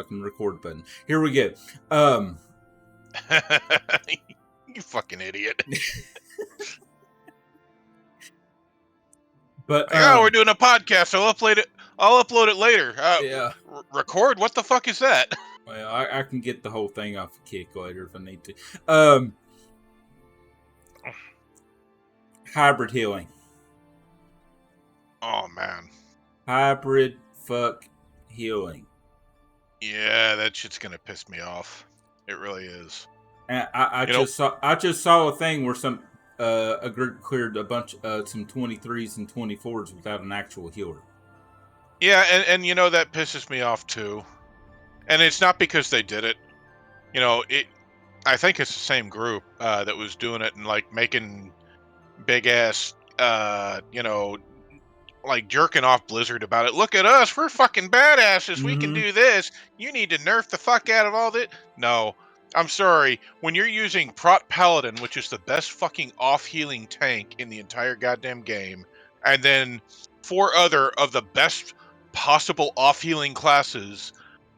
fucking record button. Here we go. You fucking idiot. But oh, we're doing a podcast, so I'll upload it later. Yeah. Record? What the fuck is that? Well, I can get the whole thing off of Kick later if I need to. Hybrid healing. Oh, man. Hybrid fuck healing. Yeah, that shit's gonna piss me off. It really is. And I just saw a thing where a group cleared a bunch some 23s and 24s without an actual healer. Yeah, and you know that pisses me off too. And it's not because they did it. You know, I think it's the same group that was doing it and like making big ass like jerking off Blizzard about it. Look at us, we're fucking badasses. We can do this. You need to nerf the fuck out of all this. No, I'm sorry. When you're using Prot Paladin, which is the best fucking off-healing tank in the entire goddamn game, and then 4 other of the best possible off-healing classes,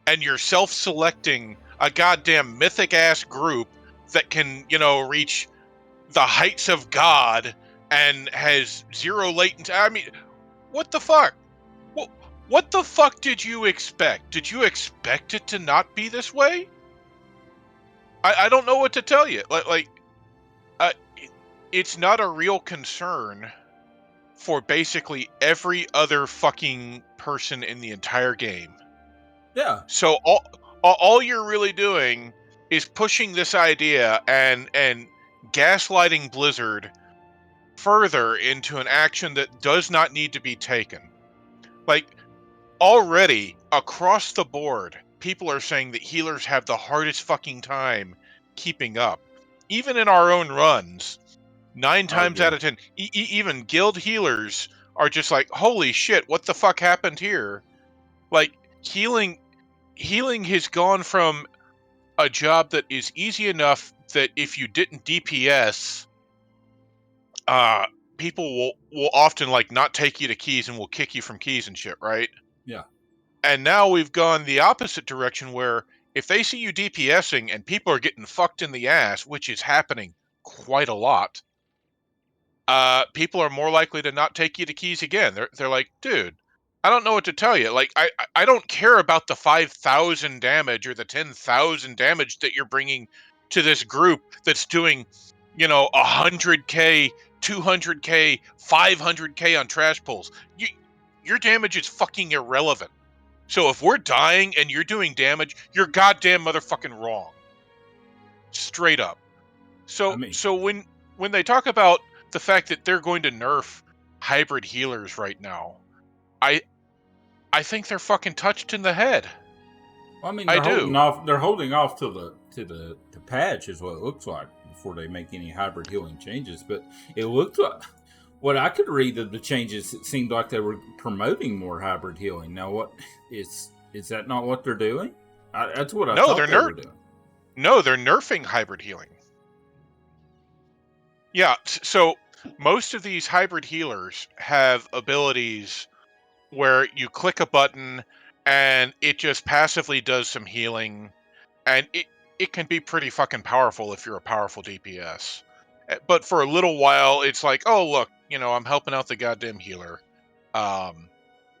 and you're self-selecting a goddamn mythic-ass group that can, reach the heights of God and has 0 latency. I mean, what the fuck? What the fuck did you expect? Did you expect it to not be this way? I don't know what to tell you. It's not a real concern for basically every other fucking person in the entire game. Yeah. So all you're really doing is pushing this idea and gaslighting Blizzard further into an action that does not need to be taken. Like, already, across the board, people are saying that healers have the hardest fucking time keeping up. Even in our own runs, 9 times out of 10, even guild healers are just like, holy shit, what the fuck happened here? Like, healing has gone from a job that is easy enough that if you didn't DPS, people will often like not take you to keys and will kick you from keys and shit, right? Yeah. And now we've gone the opposite direction where if they see you DPSing and people are getting fucked in the ass, which is happening quite a lot, people are more likely to not take you to keys again. They're like, dude, I don't know what to tell you. Like, I don't care about the 5,000 damage or the 10,000 damage that you're bringing to this group that's doing, 100k, 200k, 500k on trash pulls. Your damage is fucking irrelevant. So if we're dying and you're doing damage, you're goddamn motherfucking wrong. Straight up. So when they talk about the fact that they're going to nerf hybrid healers right now, I think they're fucking touched in the head. Well, I mean, they're holding off to the patch is what it looks like before they make any hybrid healing changes. But it looked like what I could read of the changes, it seemed like they were promoting more hybrid healing. Now, what is that not what they're doing? That's what I thought they were doing. No, they're nerfing hybrid healing. Yeah, so most of these hybrid healers have abilities where you click a button and it just passively does some healing, and it can be pretty fucking powerful if you're a powerful DPS. But for a little while, it's like, oh, look, I'm helping out the goddamn healer. And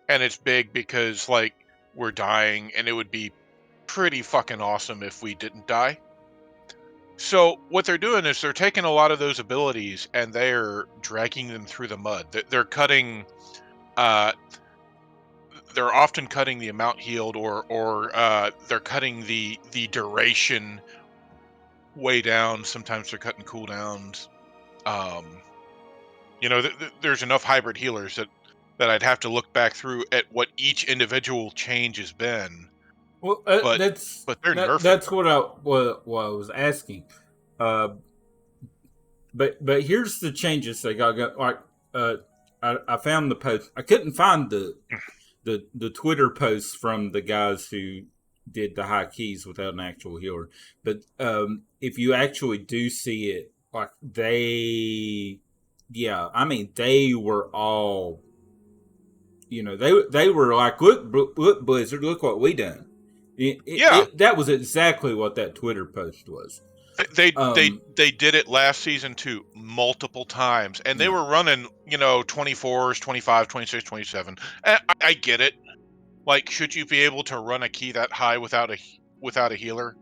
it's big because, like, we're dying, and it would be pretty fucking awesome if we didn't die. So what they're doing is they're taking a lot of those abilities and they're dragging them through the mud. They're cutting, they're often cutting the amount healed, or they're cutting the duration way down. Sometimes they're cutting cooldowns. There's enough hybrid healers that I'd have to look back through at what each individual change has been. Well, but they're nerfing. That's what I was asking. But here's the changes they got. Like, I found the post. I couldn't find the Twitter posts from the guys who did the high keys without an actual healer. But if you actually do see it, like they were all, they were like, look Blizzard, look what we done. Yeah, That was exactly what that Twitter post was. they did it last season too, multiple times, and they were running 24s, 25, 26, 27. And I get it. Like, should you be able to run a key that high without a healer?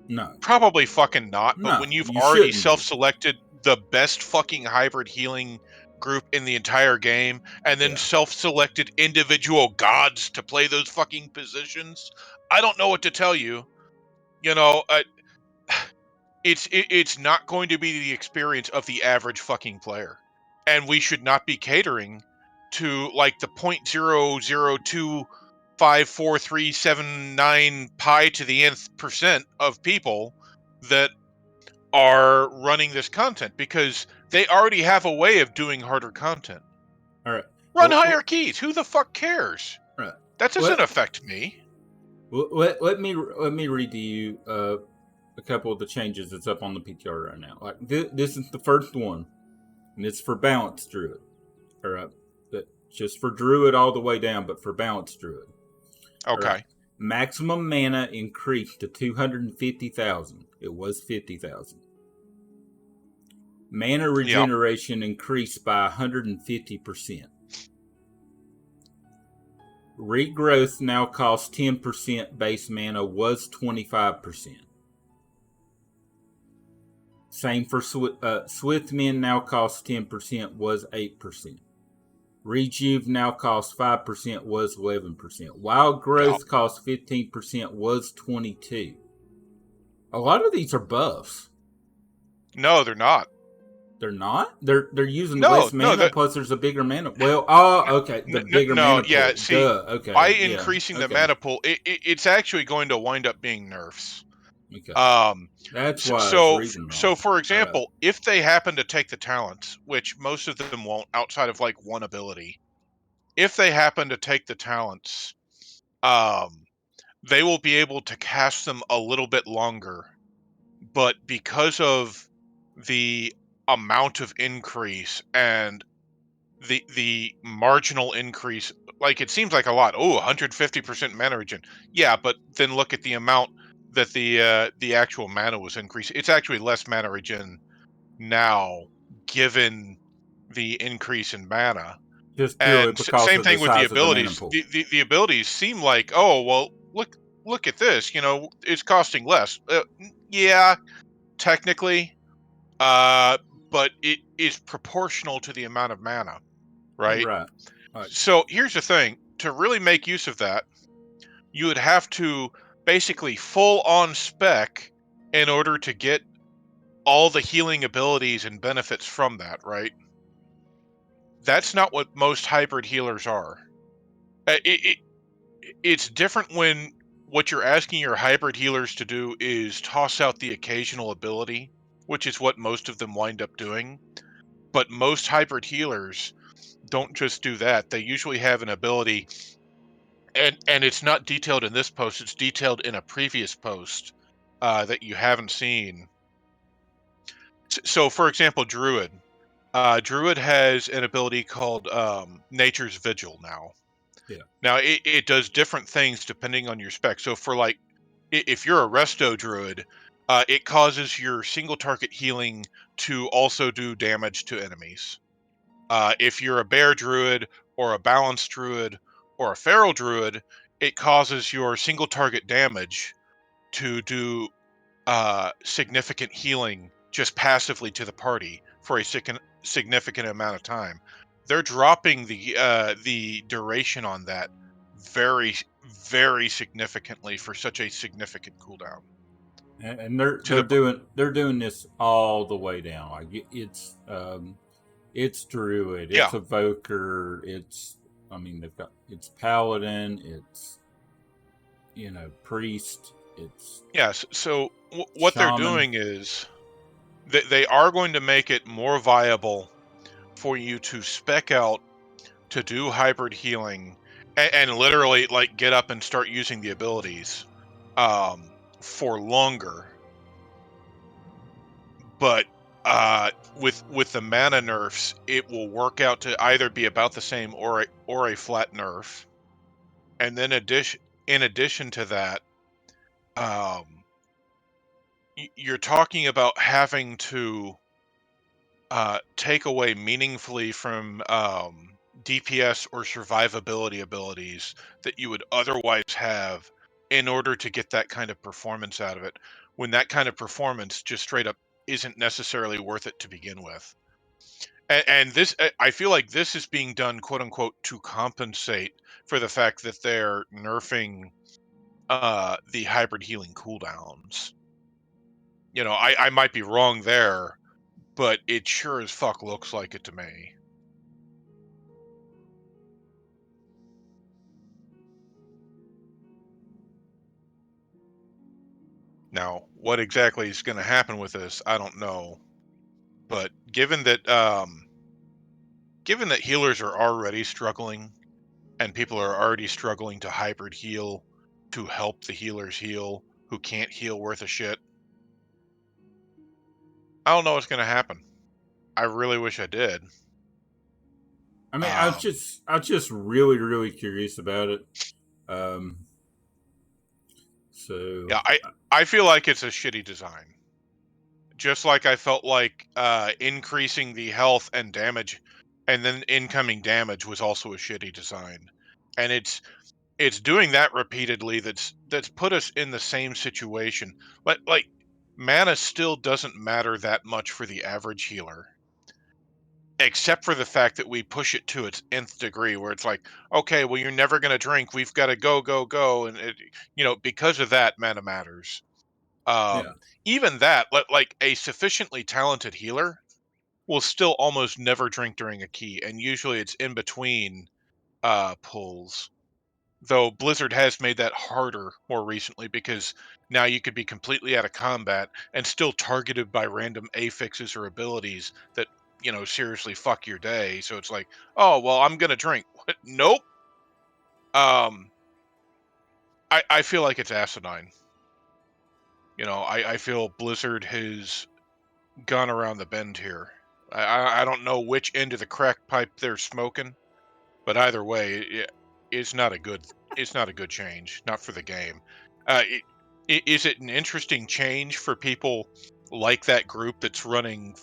No, Probably fucking not. But no, when you've you already shouldn't be. self-selected the best fucking hybrid healing group in the entire game, and then self-selected individual gods to play those fucking positions, I don't know what to tell you. You know, it's not going to be the experience of the average fucking player, and we should not be catering to like the 0.0025437 pi to the nth percent of people that are running this content, because they already have a way of doing harder content. All right, Run higher keys. Who the fuck cares? right. That doesn't affect me. Let me read to you a couple of the changes that's up on the PTR right now. Like this is the first one, and it's for Balance Druid. All right, but just for Druid all the way down, but for Balance Druid. Okay. Right. Maximum mana increased to 250,000. It was 50,000. Mana regeneration increased by 150%. Regrowth now costs 10%. Base mana was 25%. Same for Swiftmen now costs 10%, was 8%. Rejuve now costs 5%, was 11%. Wild Growth costs 15%, was 22%. A lot of these are buffs. No, they're not. They're not? They're using less mana, plus there's a bigger mana. Well, okay. The bigger mana pool. Yeah, see, duh. Okay. by increasing the mana pool, it's actually going to wind up being nerfs. Okay. That's why I was reading wrong. So, for example, if they happen to take the talents, which most of them won't outside of like one ability, if they happen to take the talents, they will be able to cast them a little bit longer. But because of the amount of increase and the marginal increase, like it seems like a lot. Oh, 150% mana regen. Yeah, but then look at the amount that the actual mana was increased. It's actually less mana regen now, given the increase in mana. Just purely because same of thing the with the size of the mana abilities. pool. The abilities seem like, oh well, look at this. It's costing less. Yeah, technically, but it is proportional to the amount of mana, right? Right. So here's the thing: to really make use of that, you would have to basically full on spec in order to get all the healing abilities and benefits from that, right? That's not what most hybrid healers are. It's different when what you're asking your hybrid healers to do is toss out the occasional ability, which is what most of them wind up doing. But most hybrid healers don't just do that. They usually have an ability, and it's not detailed in this post. It's detailed in a previous post that you haven't seen. So, for example, Druid. Druid has an ability called Nature's Vigil now. Yeah. Now, it does different things depending on your spec. So, for like, if you're a Resto Druid, it causes your single target healing to also do damage to enemies. If you're a Bear Druid or a Balanced Druid or a Feral Druid, it causes your single target damage to do significant healing just passively to the party for a significant amount of time. They're dropping the duration on that very, very significantly for such a significant cooldown. And they're doing this all the way down. Like it's Druid, it's Evoker, they've got it's Paladin, it's Priest, it's So what Shaman. They're doing is they are going to make it more viable for you to spec out to do hybrid healing and literally like get up and start using the abilities for longer. But with the mana nerfs, it will work out to either be about the same or a flat nerf. And then in addition to that, you're talking about having to take away meaningfully from DPS or survivability abilities that you would otherwise have in order to get that kind of performance out of it, when that kind of performance just straight up isn't necessarily worth it to begin with. And this, I feel like this is being done, quote unquote, to compensate for the fact that they're nerfing the hybrid healing cooldowns. I might be wrong there, but it sure as fuck looks like it to me. Now, what exactly is going to happen with this, I don't know. But given that healers are already struggling and people are already struggling to hybrid heal to help the healers heal who can't heal worth a shit, I don't know what's going to happen. I really wish I did. I mean, I was just really, really curious about it. Um, so Yeah, I feel like it's a shitty design. Just like I felt like increasing the health and damage and then incoming damage was also a shitty design. And it's doing that repeatedly that's put us in the same situation. Like mana still doesn't matter that much for the average healer. Except for the fact that we push it to its nth degree where it's like, okay, well, you're never going to drink. We've got to go, go, go. And, because of that, mana matters. yeah, Even that, like a sufficiently talented healer will still almost never drink during a key. And usually it's in between pulls. Though Blizzard has made that harder more recently because now you could be completely out of combat and still targeted by random affixes or abilities that, seriously fuck your day. So it's like, oh, well, I'm going to drink. What? Nope. Um, I feel like it's asinine. I feel Blizzard has gone around the bend here. I don't know which end of the crack pipe they're smoking, but either way, it's not a good change, not for the game. Is it an interesting change for people like that group that's running,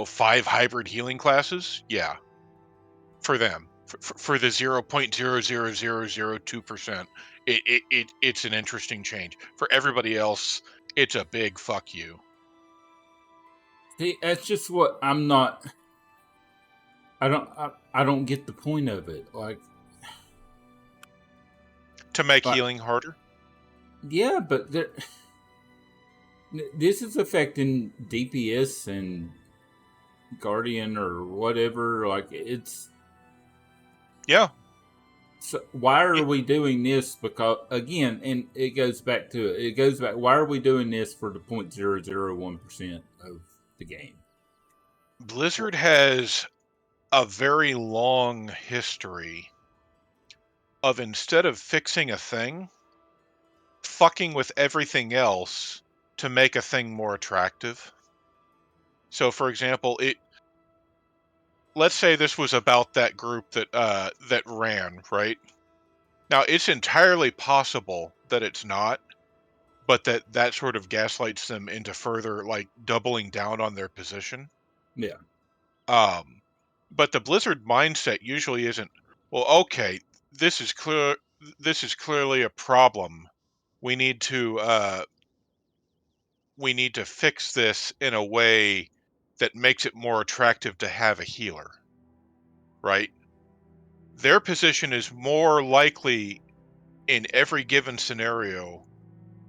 5 hybrid healing classes? Yeah, for them, for the 0.00002%, it's an interesting change. For everybody else, it's a big fuck you. see, that's just what I'm not. I don't get the point of it. To make Like healing harder. yeah, but this is affecting DPS and Guardian or whatever. Like it's Yeah. so why are It, we doing this? Because again, and it goes back to it. It goes back. Why are we doing this for the 0.001% of the game? Blizzard has a very long history of, instead of fixing a thing, fucking with everything else to make a thing more attractive. So for example, let's say this was about that group that ran, right? Now it's entirely possible that it's not, but that sort of gaslights them into further like doubling down on their position. Yeah, Um but the Blizzard mindset usually isn't, well, okay, this is clear this is clearly a problem. We need to fix this in a way that makes it more attractive to have a healer, right? Their position is more likely in every given scenario,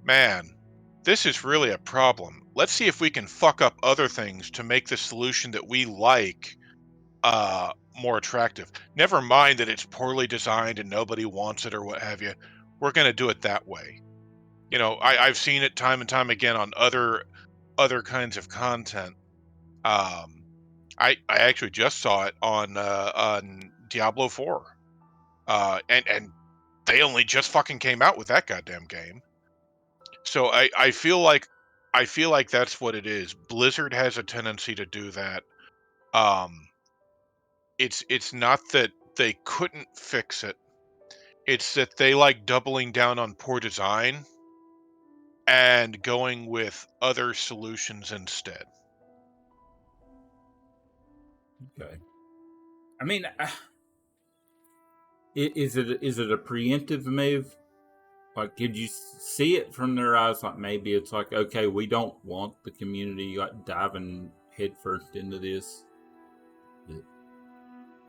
man, this is really a problem. Let's see if we can fuck up other things to make the solution that we like more attractive. Never mind that it's poorly designed and nobody wants it or what have you. We're going to do it that way. I've seen it time and time again on other kinds of content. Um, I actually just saw it on Diablo 4. And they only just fucking came out with that goddamn game. So I feel like that's what it is. Blizzard has a tendency to do that. Um, it's not that they couldn't fix it. It's that they like doubling down on poor design and going with other solutions instead. Okay. I mean, is it a preemptive move? Like, could you see it from their eyes? Like, maybe it's like, okay, we don't want the community like diving headfirst into this.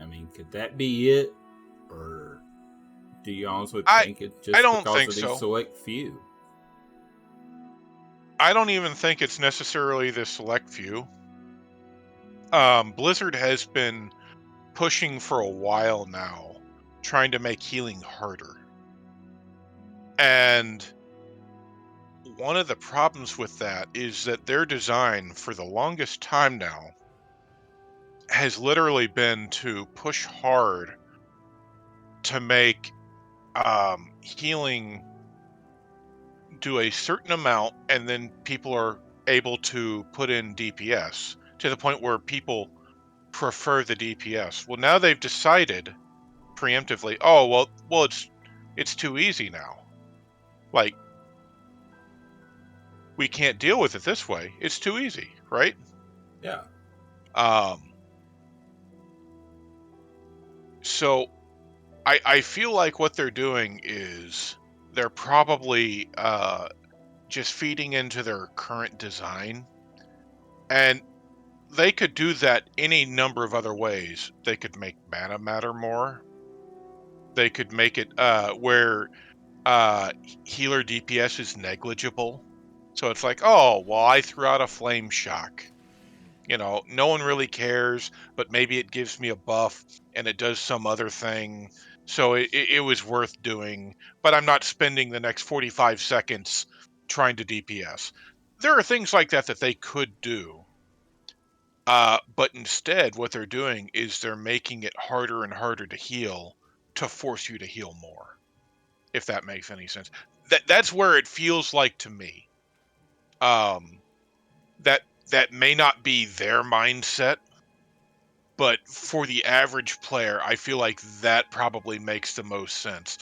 I mean, could that be it, or do you honestly I think it's I just don't because think of these so. select few? I don't even think it's necessarily the select few. Blizzard has been pushing for a while now, trying to make healing harder. And one of the problems with that is that their design for the longest time now has literally been to push hard to make healing do a certain amount, and then people are able to put in DPS to the point where people prefer the DPS. Well, now they've decided preemptively, oh well, it's too easy now. Like, we can't deal with it this way. It's too easy, right? Yeah. So I feel like what they're doing is they're probably just feeding into their current design, and they could do that any number of other ways. They could make mana matter more. They could make it where healer DPS is negligible. So it's like, oh, well, I threw out a flame shock. No one really cares, but maybe it gives me a buff and it does some other thing. So it was worth doing, but I'm not spending the next 45 seconds trying to DPS. There are things like that that they could do. But instead, what they're doing is they're making it harder and harder to heal to force you to heal more, if that makes any sense. That's where it feels like to me. Um, that may not be their mindset, but for the average player, I feel like that probably makes the most sense.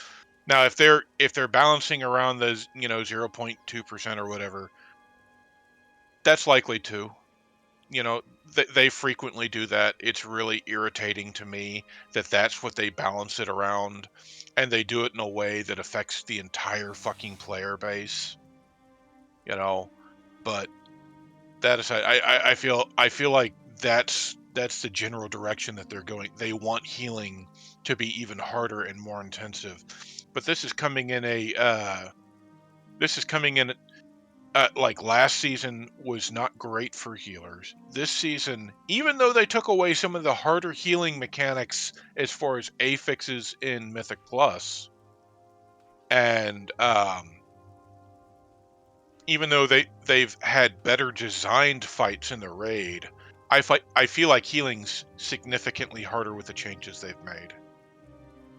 Now, if they're balancing around those 0.2% or whatever, that's likely to. They frequently do that. It's really irritating to me that that's what they balance it around, and they do it in a way that affects the entire fucking player base. But that aside, I feel like that's the general direction that they're going. They want healing to be even harder and more intensive. But this is coming in like last season was not great for healers. This season, even though they took away some of the harder healing mechanics as far as affixes in Mythic Plus, and even though they've had better designed fights in the raid, I feel like healing's significantly harder with the changes they've made.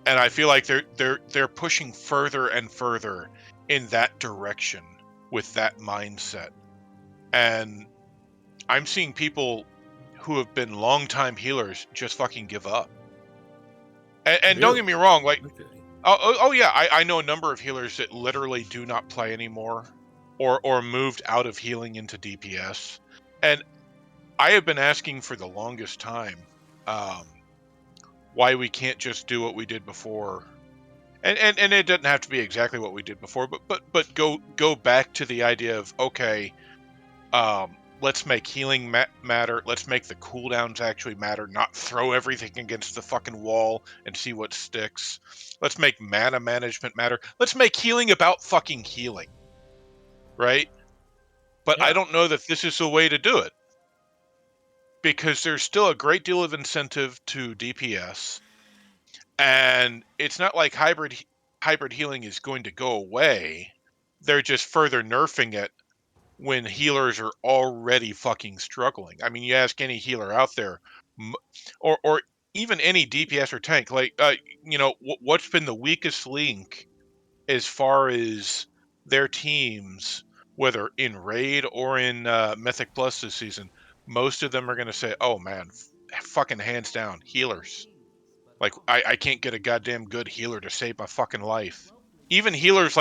And I feel like they're pushing further and further in that direction with that mindset. And I'm seeing people who have been longtime healers just fucking give up. And don't Really? get me wrong, like, Okay. oh yeah, I know a number of healers that literally do not play anymore, or moved out of healing into DPS. And I have been asking for the longest time why we can't just do what we did before. And it doesn't have to be exactly what we did before, but go back to the idea of, okay, let's make healing matter. Let's make the cooldowns actually matter, not throw everything against the fucking wall and see what sticks. Let's make mana management matter. Let's make healing about fucking healing, right? But I Yeah. don't know that this is the way to do it, because there's still a great deal of incentive to DPS, and it's not like hybrid healing is going to go away. They're just further nerfing it when healers are already fucking struggling. I mean, you ask any healer out there, or even any DPS or tank, like what's been the weakest link as far as their teams, whether in raid or in Mythic Plus this season. Most of them are going to say, "Oh man, fucking hands down, healers." Like, I can't get a goddamn good healer to save my fucking life. Even healers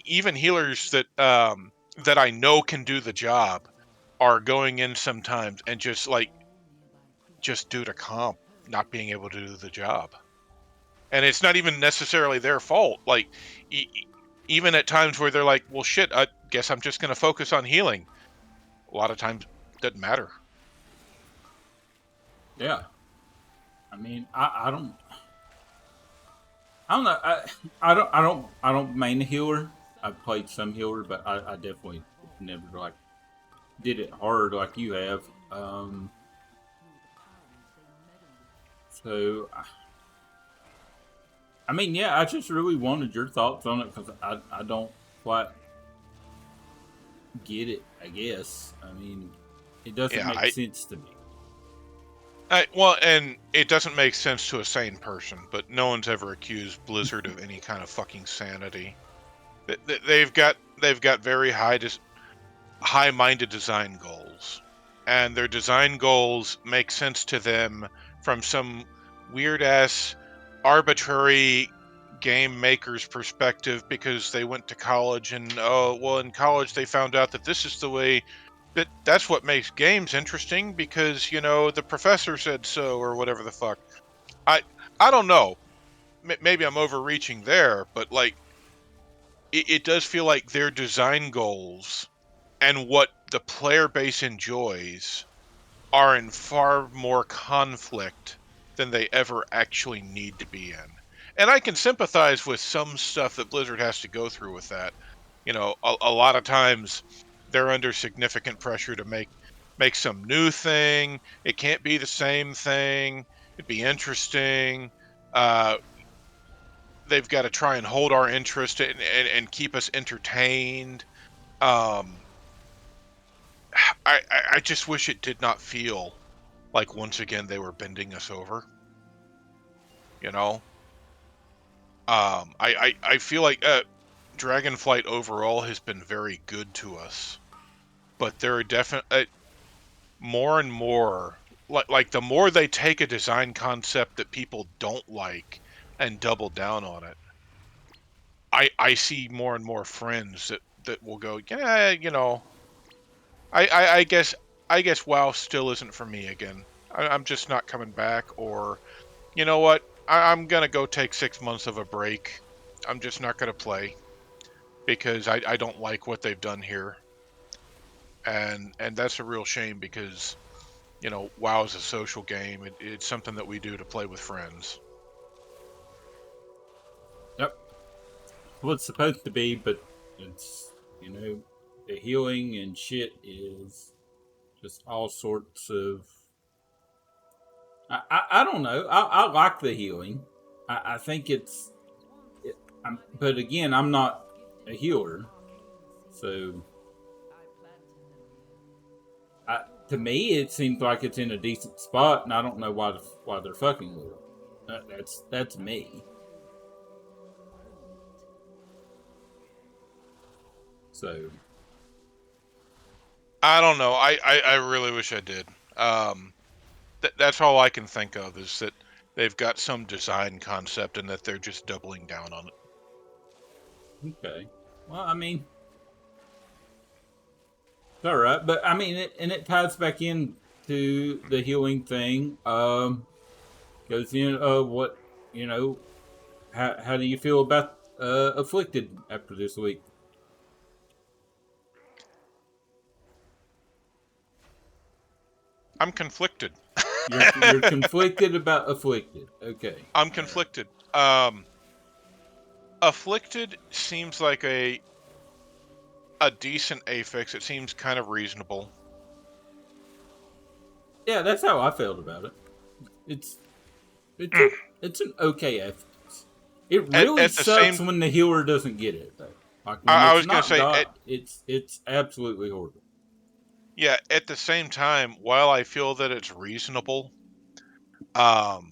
even healers that I know can do the job are going in sometimes and just due to comp not being able to do the job. And it's not even necessarily their fault. Like, even at times where they're like, well, shit, I guess I'm just going to focus on healing. A lot of times it doesn't matter. Yeah. I mean, I don't know. I don't main healer. I've played some healer, but I definitely never like did it hard like you have. So I mean, yeah, I just really wanted your thoughts on it because I don't quite get it. I guess. I mean, it doesn't Yeah, make sense to me. well, and it doesn't make sense to a sane person, but no one's ever accused Blizzard of any kind of fucking sanity. They've got very high-minded design goals, and their design goals make sense to them from some weird-ass, arbitrary game maker's perspective because they went to college and, oh, well, in college they found out that this is the way, that's what makes games interesting because, the professor said so, or whatever the fuck. I don't know. Maybe I'm overreaching there, but, like, it does feel like their design goals and what the player base enjoys are in far more conflict than they ever actually need to be in. And I can sympathize with some stuff that Blizzard has to go through with that. A lot of times they're under significant pressure to make some new thing. It can't be the same thing. It'd be interesting. Uh, they've got to try and hold our interest and keep us entertained. Um, I just wish it did not feel like once again they were bending us over. You know, I feel like Dragonflight overall has been very good to us, but there are definitely more and more like the more they take a design concept that people don't like and double down on it. I see more and more friends that will go, yeah, I guess WoW still isn't for me again. I'm just not coming back. Or, you know what? I'm gonna go take 6 months of a break. I'm just not gonna play because I don't like what they've done here, and that's a real shame because WoW is a social game. It's something that we do to play with friends. Yep. Well, it's supposed to be, but it's the healing and shit is just all sorts of. I don't know. I like the healing. I think but again, I'm not a healer, so to me it seems like it's in a decent spot, and I don't know why they're fucking with it. That's me. So I don't know. I really wish I did. That's all I can think of is that they've got some design concept and that they're just doubling down on it. okay. Well, I mean, it's all right, but I mean, it ties back in to the healing thing. Because what you know, how do you feel about afflicted after this week? I'm conflicted. You're conflicted about afflicted. Okay, I'm all right. conflicted. Afflicted seems like a decent affix. It seems kind of reasonable. Yeah, that's how I felt about it. It's it's a it's an okay affix. It really At the sucks same, when the healer doesn't get it though. Like when I it's was gonna not say, got, it's absolutely horrible. yeah. At the same time, while I feel that it's reasonable, um,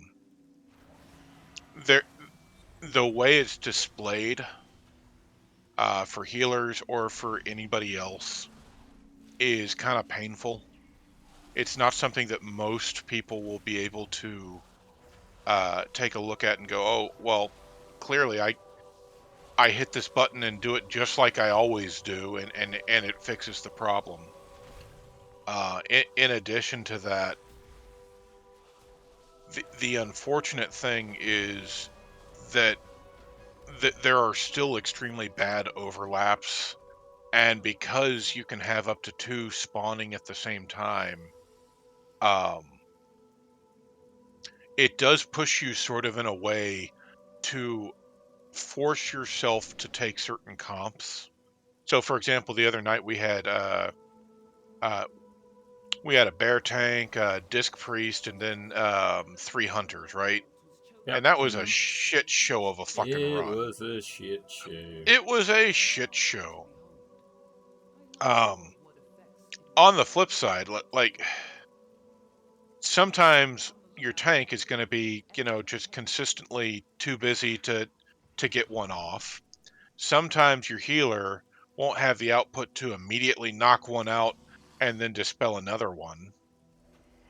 there the way it's displayed, for healers or for anybody else is kind of painful. It's not something that most people will be able to take a look at and go, oh, well, clearly I hit this button and do it just like I always do, and it fixes the problem. In addition to that, the unfortunate thing is that there are still extremely bad overlaps, and because you can have up to 2 spawning at the same time, um, it does push you sort of in a way to force yourself to take certain comps. So, for example, the other night uh, we had a bear tank, disc priest, and then 3 hunters, right? Yep. And that was a shit show of a fucking It run. was a shit show. It was a shit show. Um, on the flip side, like sometimes your tank is going to be, just consistently too busy to get one off. Sometimes your healer won't have the output to immediately knock one out and then dispel another one.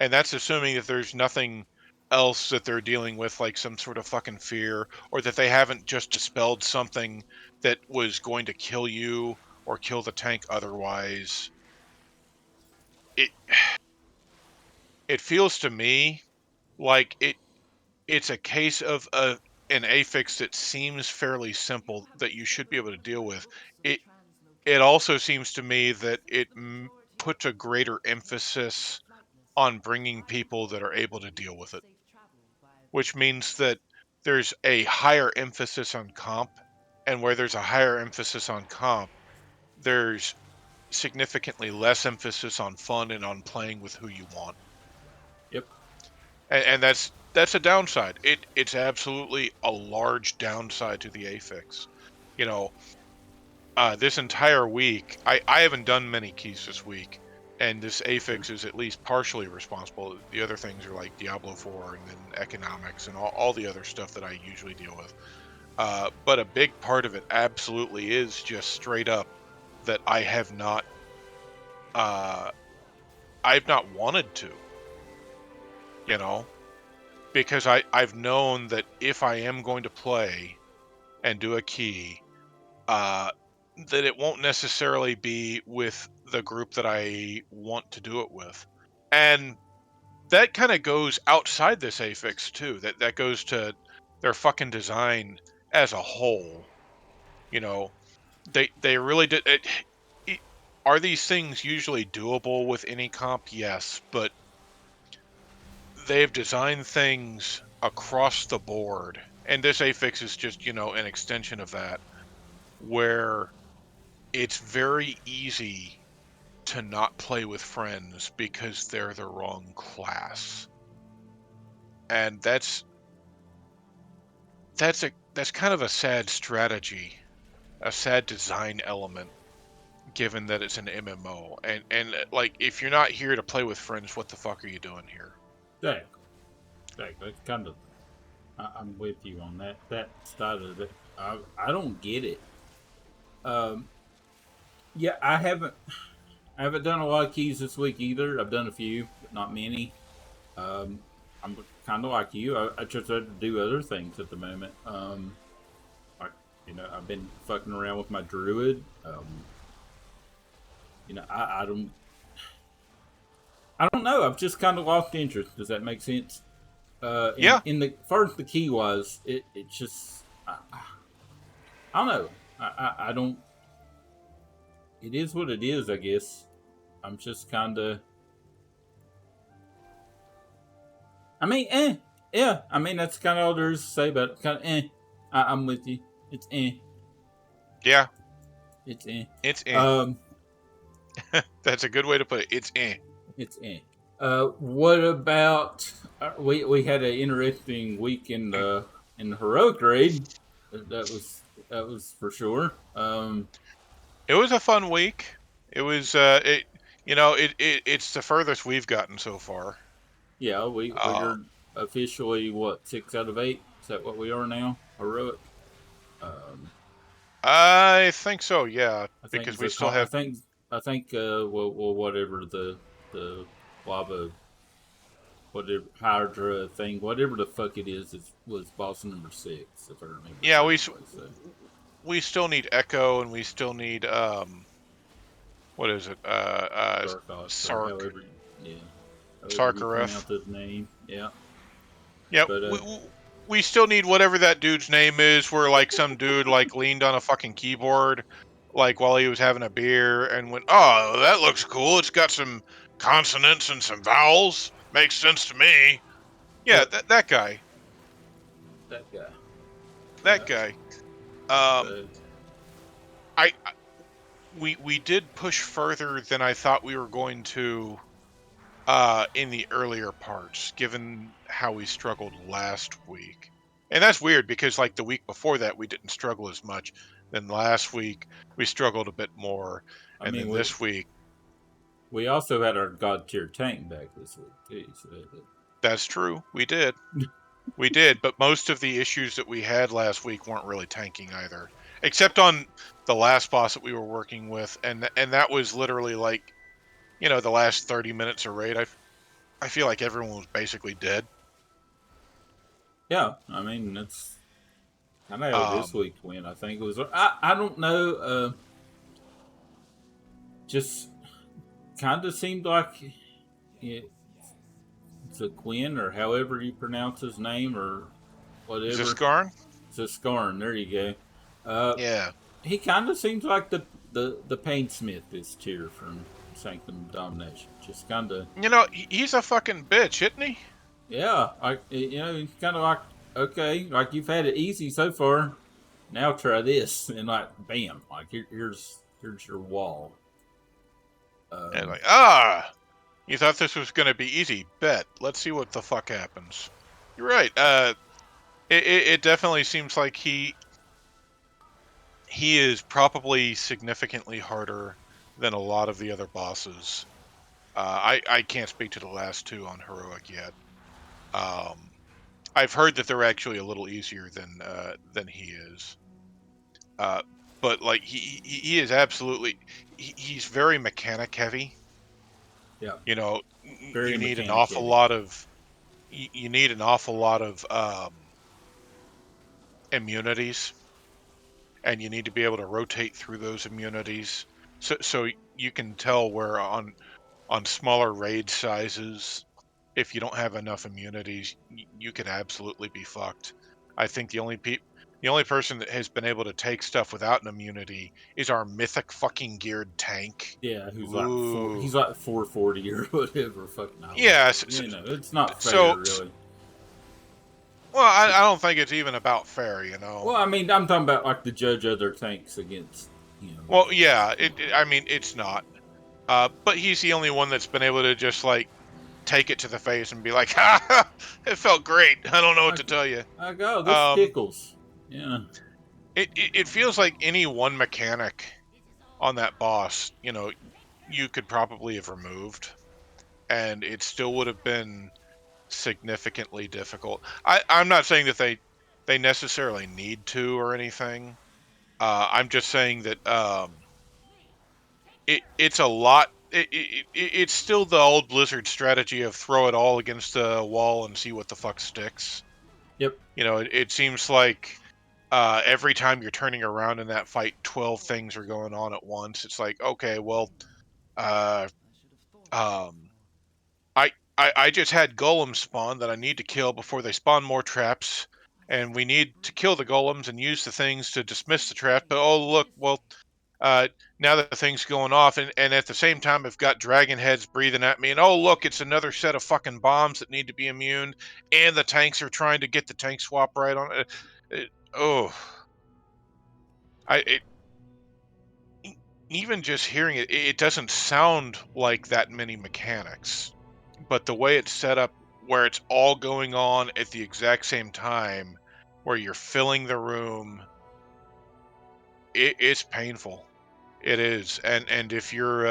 And that's assuming that there's nothing else that they're dealing with, like some sort of fucking fear, or that they haven't just dispelled something that was going to kill you or kill the tank otherwise. It it feels to me like it's a case of an affix that seems fairly simple that you should be able to deal with. It it also seems to me that it puts a greater emphasis on bringing people that are able to deal with it, which means that there's a higher emphasis on comp, and where there's a higher emphasis on comp, there's significantly less emphasis on fun and on playing with who you want. Yep. And that's a downside. It's absolutely a large downside to the affix. You know, this entire week, I haven't done many keys this week, and this affix is at least partially responsible. The other things are like Diablo 4 and then economics and all the other stuff that I usually deal with. But a big part of it absolutely is just straight up that uh, I've not wanted to, you know, because I've known that if I am going to play and do a key, uh, that it won't necessarily be with the group that I want to do it with. And that kind of goes outside this affix too. That goes to their fucking design as a whole. You know, they really did it. Are these things usually doable with any comp? Yes, but they've designed things across the board, and this affix is just, an extension of that, where it's very easy to not play with friends because they're the wrong class. And that's kind of a sad strategy, a sad design element, given that it's an MMO. And like, if you're not here to play with friends, what the fuck are you doing here? That's kind of. I'm with you on that side of it. I don't get it. Um, yeah, I haven't done a lot of keys this week either. I've done a few, but not many. I'm kind of like you. I just had to do other things at the moment. Like, I've been fucking around with my druid. I don't know. I've just kind of lost interest. Does that make sense? Yeah. In the first the key was it just I don't know. I don't. It is what it is. I guess I'm just kind of. I mean, yeah. I mean, that's kind of all there is to say about it. Kind of, I'm with you. It's Yeah. It's eh. It's Um, That's a good way to put it. It's it's what about we had an interesting week in the heroic raid. That was for sure. It was a fun week. It was it's the furthest we've gotten so far. Yeah, we're officially what 6 out of 8. Is that what we are now? Heroic. Um, I think so, yeah, I think because we still have. I think well whatever the lava whatever Hydra thing whatever the fuck it is was boss number 6 if I remember Yeah, correctly. So we still need Echo, and we still need what is it? Sark. However you Sarkareth. pronounce his name. Yeah. Yeah, But we still need whatever that dude's name is, where like some dude like leaned on a fucking keyboard like while he was having a beer and went, "Oh, that looks cool. It's got some consonants and some vowels. Makes sense to me." Yeah, yep, that guy. that guy. That guy. Um But I we did push further than I thought we were going to in the earlier parts, given how we struggled last week. And that's weird because like the week before that we didn't struggle as much. Then last week we struggled a bit more, I and mean, then this week we also had our god tier tank back this week too. So that's true. We did. We did, but most of the issues that we had last week weren't really tanking either. Except on the last boss that we were working with, and that was literally like, the last 30 minutes of raid. I feel like everyone was basically dead. yeah, I mean that's kind of how this Um, week went. I think it was. I don't know. Just kind of seemed like it, it's a Quinn or however you pronounce his name or whatever. Ziskarn? Scarn. There you go. Uh, Yeah. he kind of seems like the Painsmith this tier from Sanctum of Domination. Just kind of He's a fucking bitch, isn't he? yeah, like he's kind of like okay, like you've had it easy so far. Now try this and like bam, like here's your wall. And Um, like, you thought this was gonna be easy. Bet. Let's see what the fuck happens. You're right. It definitely seems like he is probably significantly harder than a lot of the other bosses. I can't speak to the last two on heroic yet. Um, I've heard that they're actually a little easier than he is. Uh, but like he is absolutely he's very mechanic heavy. yeah, You know, very you need an mechanic awful heavy. lot of you need an awful lot of immunities, and you need to be able to rotate through those immunities. So you can tell where on smaller raid sizes, if you don't have enough immunities, you could absolutely be fucked. I think the only person that has been able to take stuff without an immunity is our mythic fucking geared tank. Yeah, who's like Ooh. he's like 440 or whatever. Fucking I don't know. Yeah, It's not fair so, really. well, I don't think it's even about fair, Well, I mean, I'm talking about like the judge other tanks against Well, this. yeah, I mean, it's not. But he's the only one that's been able to just like take it to the face and be like, "Ha ha, it felt great. I don't know what to tell you." I go. This Um, tickles. Yeah. it feels like any one mechanic on that boss, you could probably have removed, and it still would have been significantly difficult. I'm not saying that they necessarily need to or anything. I'm just saying that it's a lot. It's still the old Blizzard strategy of throw it all against the wall and see what the fuck sticks. Yep. It seems like every time you're turning around in that fight, 12 things are going on at once. It's like, okay, well, uh, um, I just had golems spawn that I need to kill before they spawn more traps, and we need to kill the golems and use the things to dismiss the trap. But oh look, well, uh, now that the thing's going off, and at the same time, I've got dragon heads breathing at me, and oh look, it's another set of fucking bombs that need to be immune, and the tanks are trying to get the tank swap right on it. Oh, I it, even just hearing it, it doesn't sound like that many mechanics, but the way it's set up, where it's all going on at the exact same time, where you're filling the room, it's painful. It is, and if you're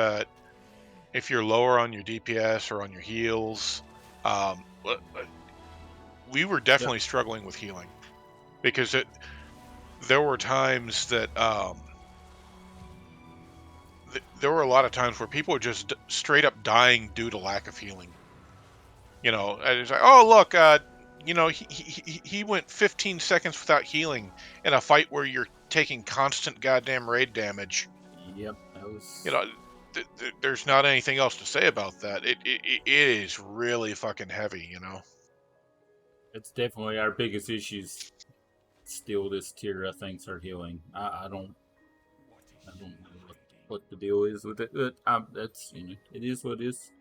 lower on your DPS or on your heals, we were Yep. definitely struggling with healing because there were times that there were a lot of times where people were just straight up dying due to lack of healing. And it's like, oh look, he went 15 seconds without healing in a fight where you're taking constant goddamn raid damage. Yep, that was. You know, there's not anything else to say about that. It is really fucking heavy. You know. It's definitely our biggest issues. Still, this tier I think's our healing. I don't know what the deal is with it. But that's it is what it is.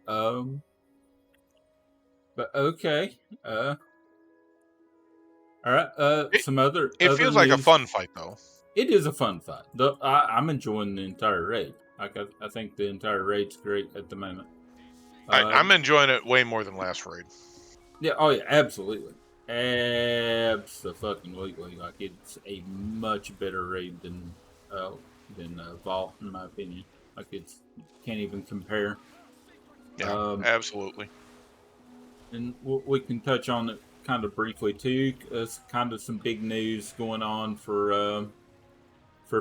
But okay. All right. Some It other feels like a news. fun fight though. It is a fun fight. I'm enjoying the entire raid. Like I think the entire raid's great at the moment. I'm enjoying it way more than last raid. Yeah. Oh yeah. Absolutely. Absolutely. Like it's a much better raid than Vault, in my opinion. Like it's can't even compare. Yeah, absolutely. And we can touch on it kind of briefly too. It's kind of some big news going on for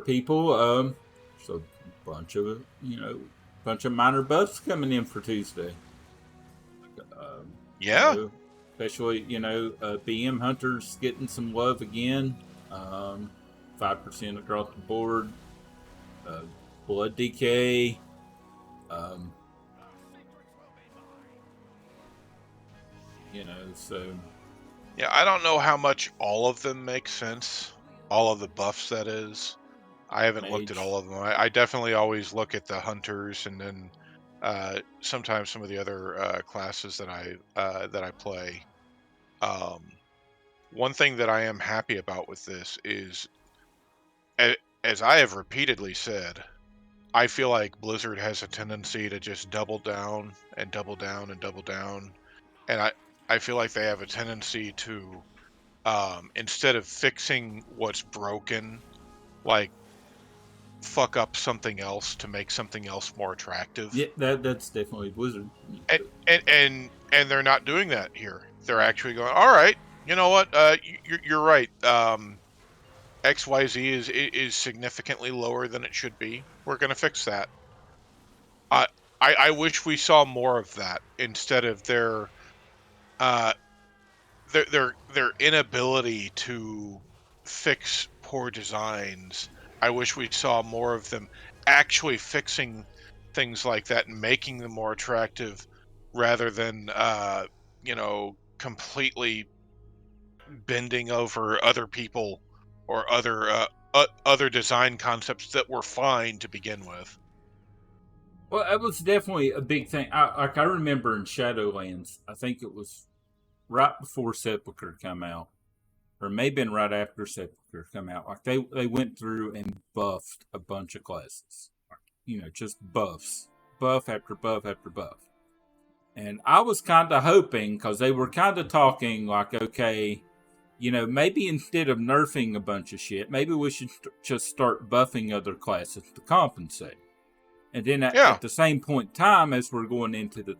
people. So bunch of bunch of minor buffs coming in for Tuesday. Yeah. Especially BM hunters getting some love again. 5% across the board. Blood decay. So. Yeah, I don't know how much all of them make sense. All of the buffs, that is. I haven't looked at all of them. I definitely always look at the hunters, and then sometimes some of the other classes that I play. One thing that I am happy about with this is, as I have repeatedly said, I feel like Blizzard has a tendency to just double down and double down and double down, and I feel like they have a tendency to, instead of fixing what's broken, like fuck up something else to make something else more attractive. Yeah, that's definitely Blizzard. And they're not doing that here. They're actually going, all right, you know what? You're right. XYZ is significantly lower than it should be. We're going to fix that. I wish we saw more of that instead of their inability to fix poor designs. I wish we saw more of them actually fixing things like that and making them more attractive, rather than completely bending over other people or other design concepts that were fine to begin with. Well, that was definitely a big thing. I remember in Shadowlands, I think it was right before Sepulchre come out, or maybe been right after Sepulchre come out. Like they went through and buffed a bunch of classes. Just buffs, buff after buff after buff. And I was kind of hoping, because they were kind of talking like, okay, maybe instead of nerfing a bunch of shit, maybe we should just start buffing other classes to compensate. And then at the same point in time, as we're going into the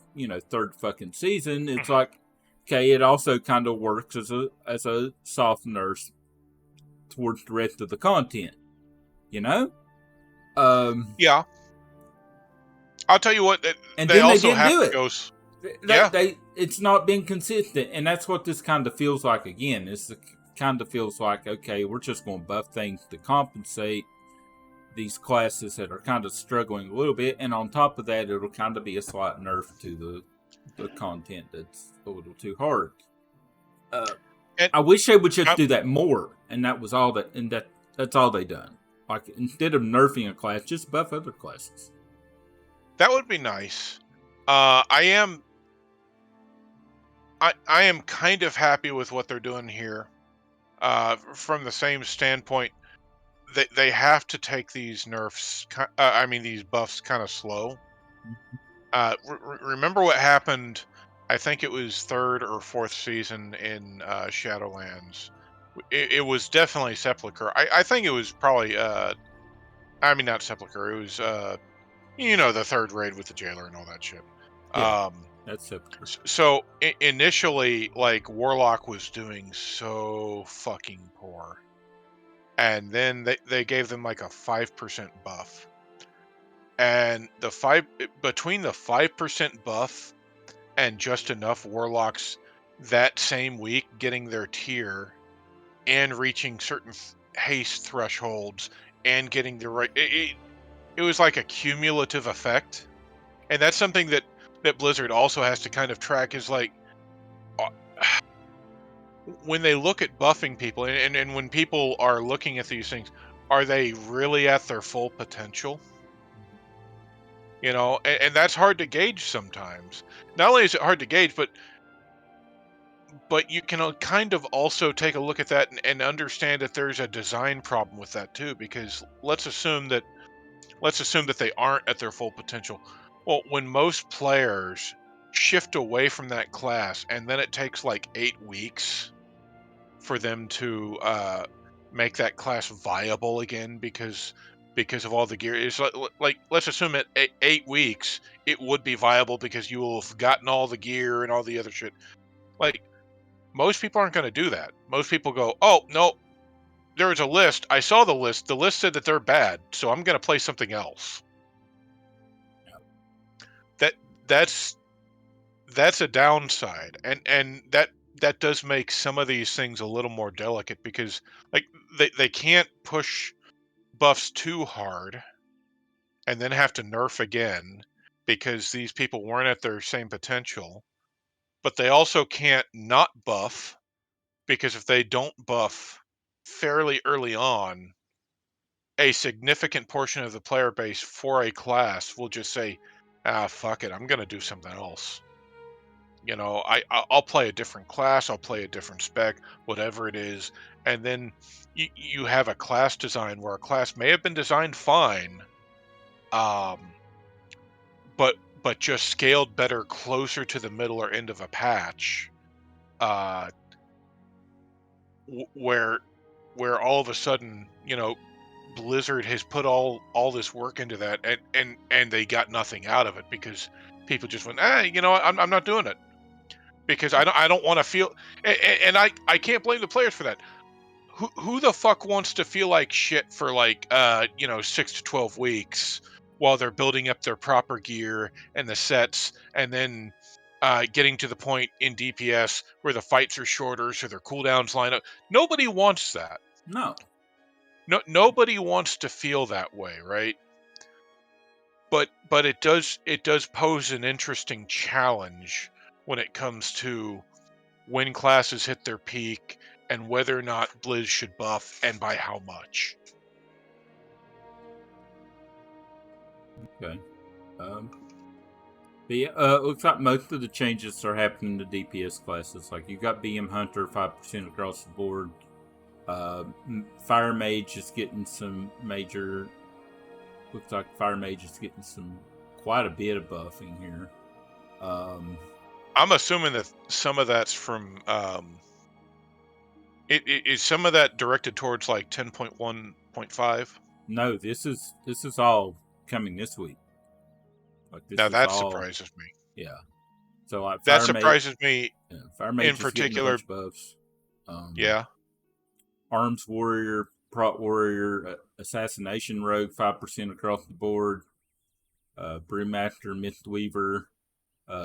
third fucking season, it's like, okay, it also kind of works as a soft nurse towards the rest of the content, Yeah, I'll tell you what. And they then also they didn't have do to it. go. It's not been consistent, and that's what this kind of feels like. Again, this kind of feels like, okay, we're just going to buff things to compensate these classes that are kind of struggling a little bit, and on top of that, it'll kind of be a slight nerf to the content that's a little too hard. I wish they would just do that more, and that was all that's all they done. Like, instead of nerfing a class, just buff other classes. That would be nice. I am kind of happy with what they're doing here. From the same standpoint, they have to take these nerfs. These buffs kind of slow. Remember what happened? I think it was third or fourth season in Shadowlands. It was definitely Sepulchre. I think it was probably not Sepulchre. It was the third raid with the jailer and all that shit. Yeah, that's Sepulchre. So initially, like, Warlock was doing so fucking poor, and then they gave them like a 5% buff, and between the 5% buff and just enough Warlocks that same week getting their tier and reaching certain haste thresholds and getting the right. It was like a cumulative effect, and that's something that Blizzard also has to kind of track. Is like when they look at buffing people, and when people are looking at these things, are they really at their full potential? And that's hard to gauge sometimes. Not only is it hard to gauge, but you can kind of also take a look at that and understand that there's a design problem with that too. Because let's assume that they aren't at their full potential. Well, when most players shift away from that class, and then it takes like 8 weeks for them to make that class viable again because of all the gear. It's like let's assume at 8 weeks it would be viable because you will have gotten all the gear and all the other shit. Like most people aren't going to do that. Most people go, "Oh no, there was a list. I saw the list. The list said that they're bad, so I'm going to play something else." That that's a downside, and that does make some of these things a little more delicate because like they can't push buffs too hard and then have to nerf again because these people weren't at their same potential, but they also can't not buff because if they don't buff fairly early on, a significant portion of the player base for a class will just say, "Ah, fuck it, I'm gonna do something else." I'll play a different class, I'll play a different spec, whatever it is, and then you have a class design where a class may have been designed fine, um, but just scaled better closer to the middle or end of a patch, uh, where all of a sudden, Blizzard has put all this work into that, and they got nothing out of it because people just went, I'm not doing it. Because I don't want to feel, and I can't blame the players for that. Who the fuck wants to feel like shit for like 6 to 12 weeks while they're building up their proper gear and the sets, and then getting to the point in DPS where the fights are shorter so their cooldowns line up. Nobody wants that. No. Nobody wants to feel that way, right? But it does pose an interesting challenge when it comes to when classes hit their peak and whether or not Blizz should buff and by how much. Okay. But yeah, looks like most of the changes are happening to DPS classes. Like you got BM Hunter 5% across the board. Fire Mage is getting some major. Looks like Fire Mage is getting quite a bit of buffing here. I'm assuming that some of that's from. Is some of that directed towards like 10.1.5? No, this is all coming this week. Like this Now is that all. surprises me. Yeah. So like that surprises me. Fire Mage in is particular. getting a bunch of buffs. Yeah. Arms Warrior, Prot Warrior, Assassination Rogue 5% across the board. Brewmaster, Mistweaver,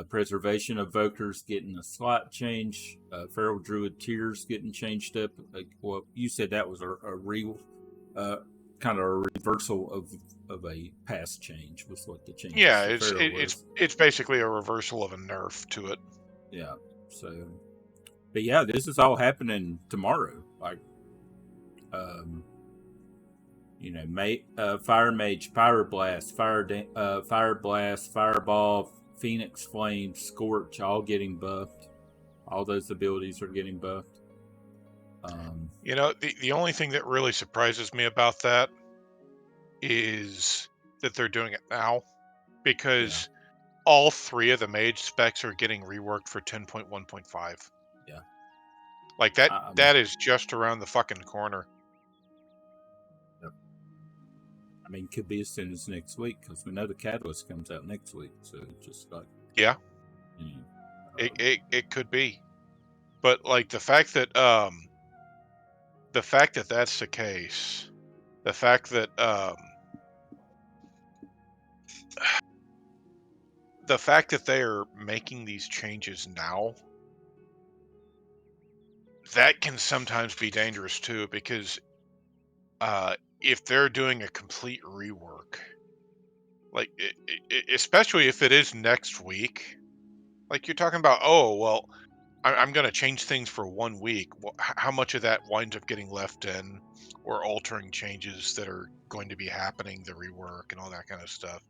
Preservation Evokers getting a slight change. Feral Druid Tears getting changed up. Well, you said that was a real kind of a reversal of a past change was what the change. Yeah, it's basically a reversal of a nerf to it. Yeah. So, but yeah, this is all happening tomorrow. Like, Fire Mage, Pyroblast, Fire Blast, Fireball, Phoenix Flame, Scorch, all getting buffed. All those abilities are getting buffed. The only thing that really surprises me about that is that they're doing it now, because all three of the mage specs are getting reworked for 10.1.5. Yeah. Like that is just around the fucking corner. Yep. I mean, could be as soon as next week, because we know the Catalyst comes out next week. So just like, yeah, it could be, but like the fact that that's the case, the fact that the fact that they are making these changes now, that can sometimes be dangerous too, because if they're doing a complete rework, like especially if it is next week, like you're talking about, oh well, I'm going to change things for 1 week. Well, how much of that winds up getting left in, or altering changes that are going to be happening, the rework and all that kind of stuff.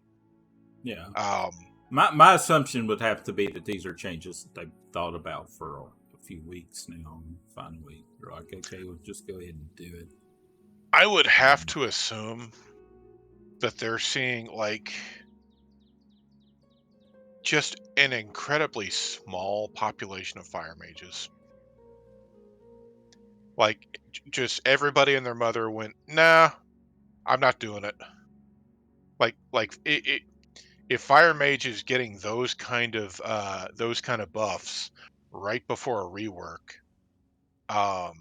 Yeah. Um, My assumption would have to be that these are changes that they've thought about for a few weeks now. Finally, they're like, okay, we'll just go ahead and do it. I would have to assume that they're seeing like just an incredibly small population of fire mages. Like just everybody and their mother went, nah, I'm not doing it. If fire mage is getting those kind of buffs right before a rework, um,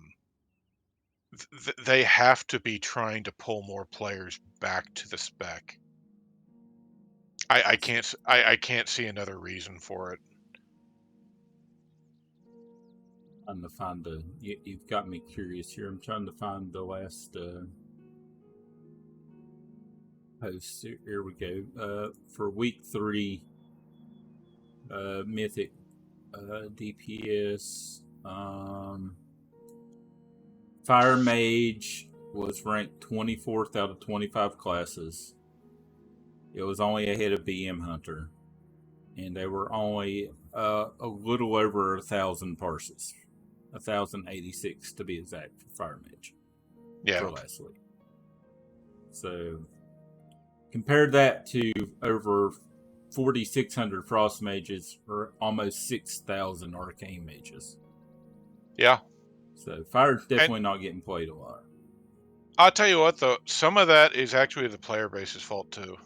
they have to be trying to pull more players back to the spec. I can't see another reason for it. Trying to find you've got me curious here. I'm trying to find the last post. Here we go. For week 3, Mythic DPS. Fire Mage was ranked 24th out of 25 classes. It was only ahead of BM Hunter, and they were only a little over 1,000 parses, 1,086 to be exact for Fire Mage. Yeah. For last week. So compare that to over 4,600 Frost Mages or almost 6,000 Arcane Mages. Yeah. So Fire's definitely not getting played a lot. I'll tell you what, though, some of that is actually the player base's fault too.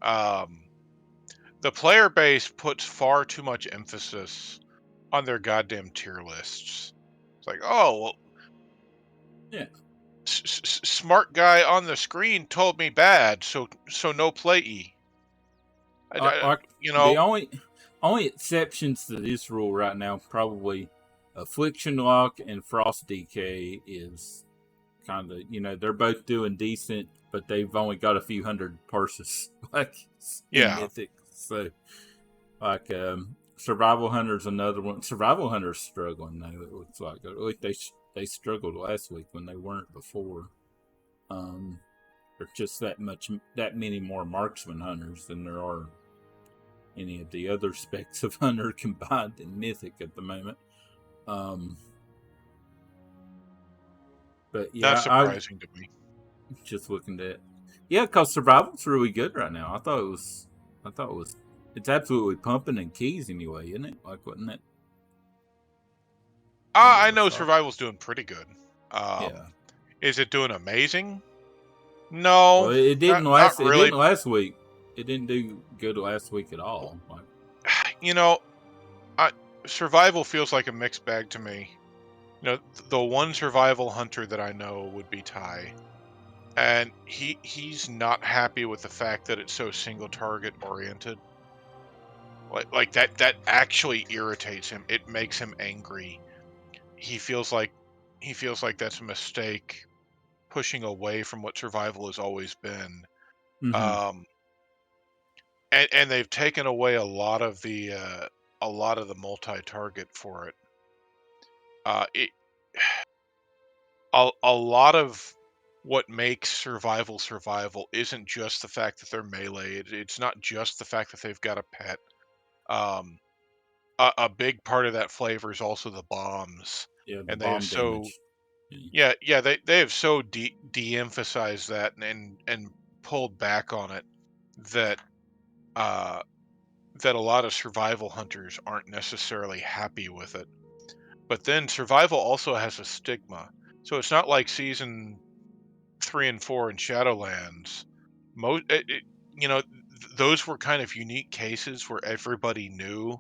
The player base puts far too much emphasis on their goddamn tier lists. It's like, oh well, yeah, smart guy on the screen told me bad, so no play E. The only exceptions to this rule right now, probably Affliction Lock and Frost DK is kind of, they're both doing decent, but they've only got a few hundred parses like in Mythic. So like Survival Hunter's another one. Survival Hunter's struggling though, it looks like. At least they struggled last week when they weren't before. There's just that many more marksman hunters than there are any of the other specs of hunter combined in Mythic at the moment. But yeah, that's surprising to me. Just looking at, because survival's really good right now. I thought it was. It's absolutely pumping in keys anyway, isn't it? Like, wasn't it? I know survival's doing pretty good. Yeah. Is it doing amazing? No. Well, it didn't last. Not really. It didn't last week. It didn't do good last week at all. Like, survival feels like a mixed bag to me. The one survival hunter that I know would be Ty, and he's not happy with the fact that it's so single target oriented. Like that actually irritates him. It makes him angry. He feels like that's a mistake, pushing away from what survival has always been. mm-hmm. And they've taken away a lot of the multi-target for it. A lot of what makes survival isn't just the fact that they're melee. It's not just the fact that they've got a pet. A big part of that flavor is also the bombs. Yeah, and bomb damage. They have so de-emphasized that and pulled back on it that that a lot of survival hunters aren't necessarily happy with it. But then survival also has a stigma. So it's not like season 3 and 4 in Shadowlands. Those were kind of unique cases where everybody knew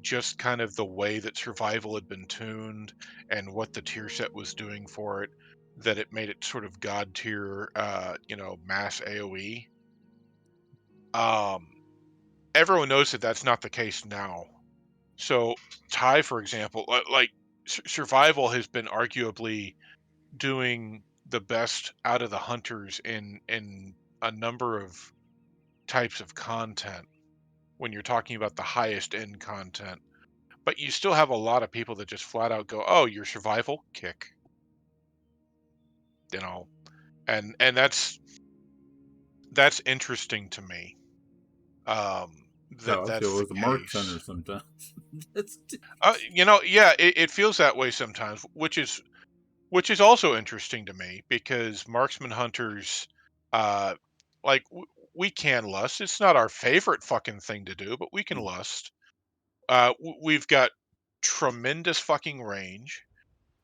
just kind of the way that survival had been tuned and what the tier set was doing for it, that it made it sort of god tier, mass AoE. Everyone knows that that's not the case now. So Ty, for example, like survival has been arguably doing the best out of the hunters in a number of types of content when you're talking about the highest end content. But you still have a lot of people that just flat out go, "Oh, your survival kick," you know, and that's interesting to me. How I That's feel the as a marksman case. sometimes. That's Yeah, it feels that way sometimes, which is also interesting to me because marksman hunters, uh, like we can lust. It's not our favorite fucking thing to do, but we can lust. We've got tremendous fucking range.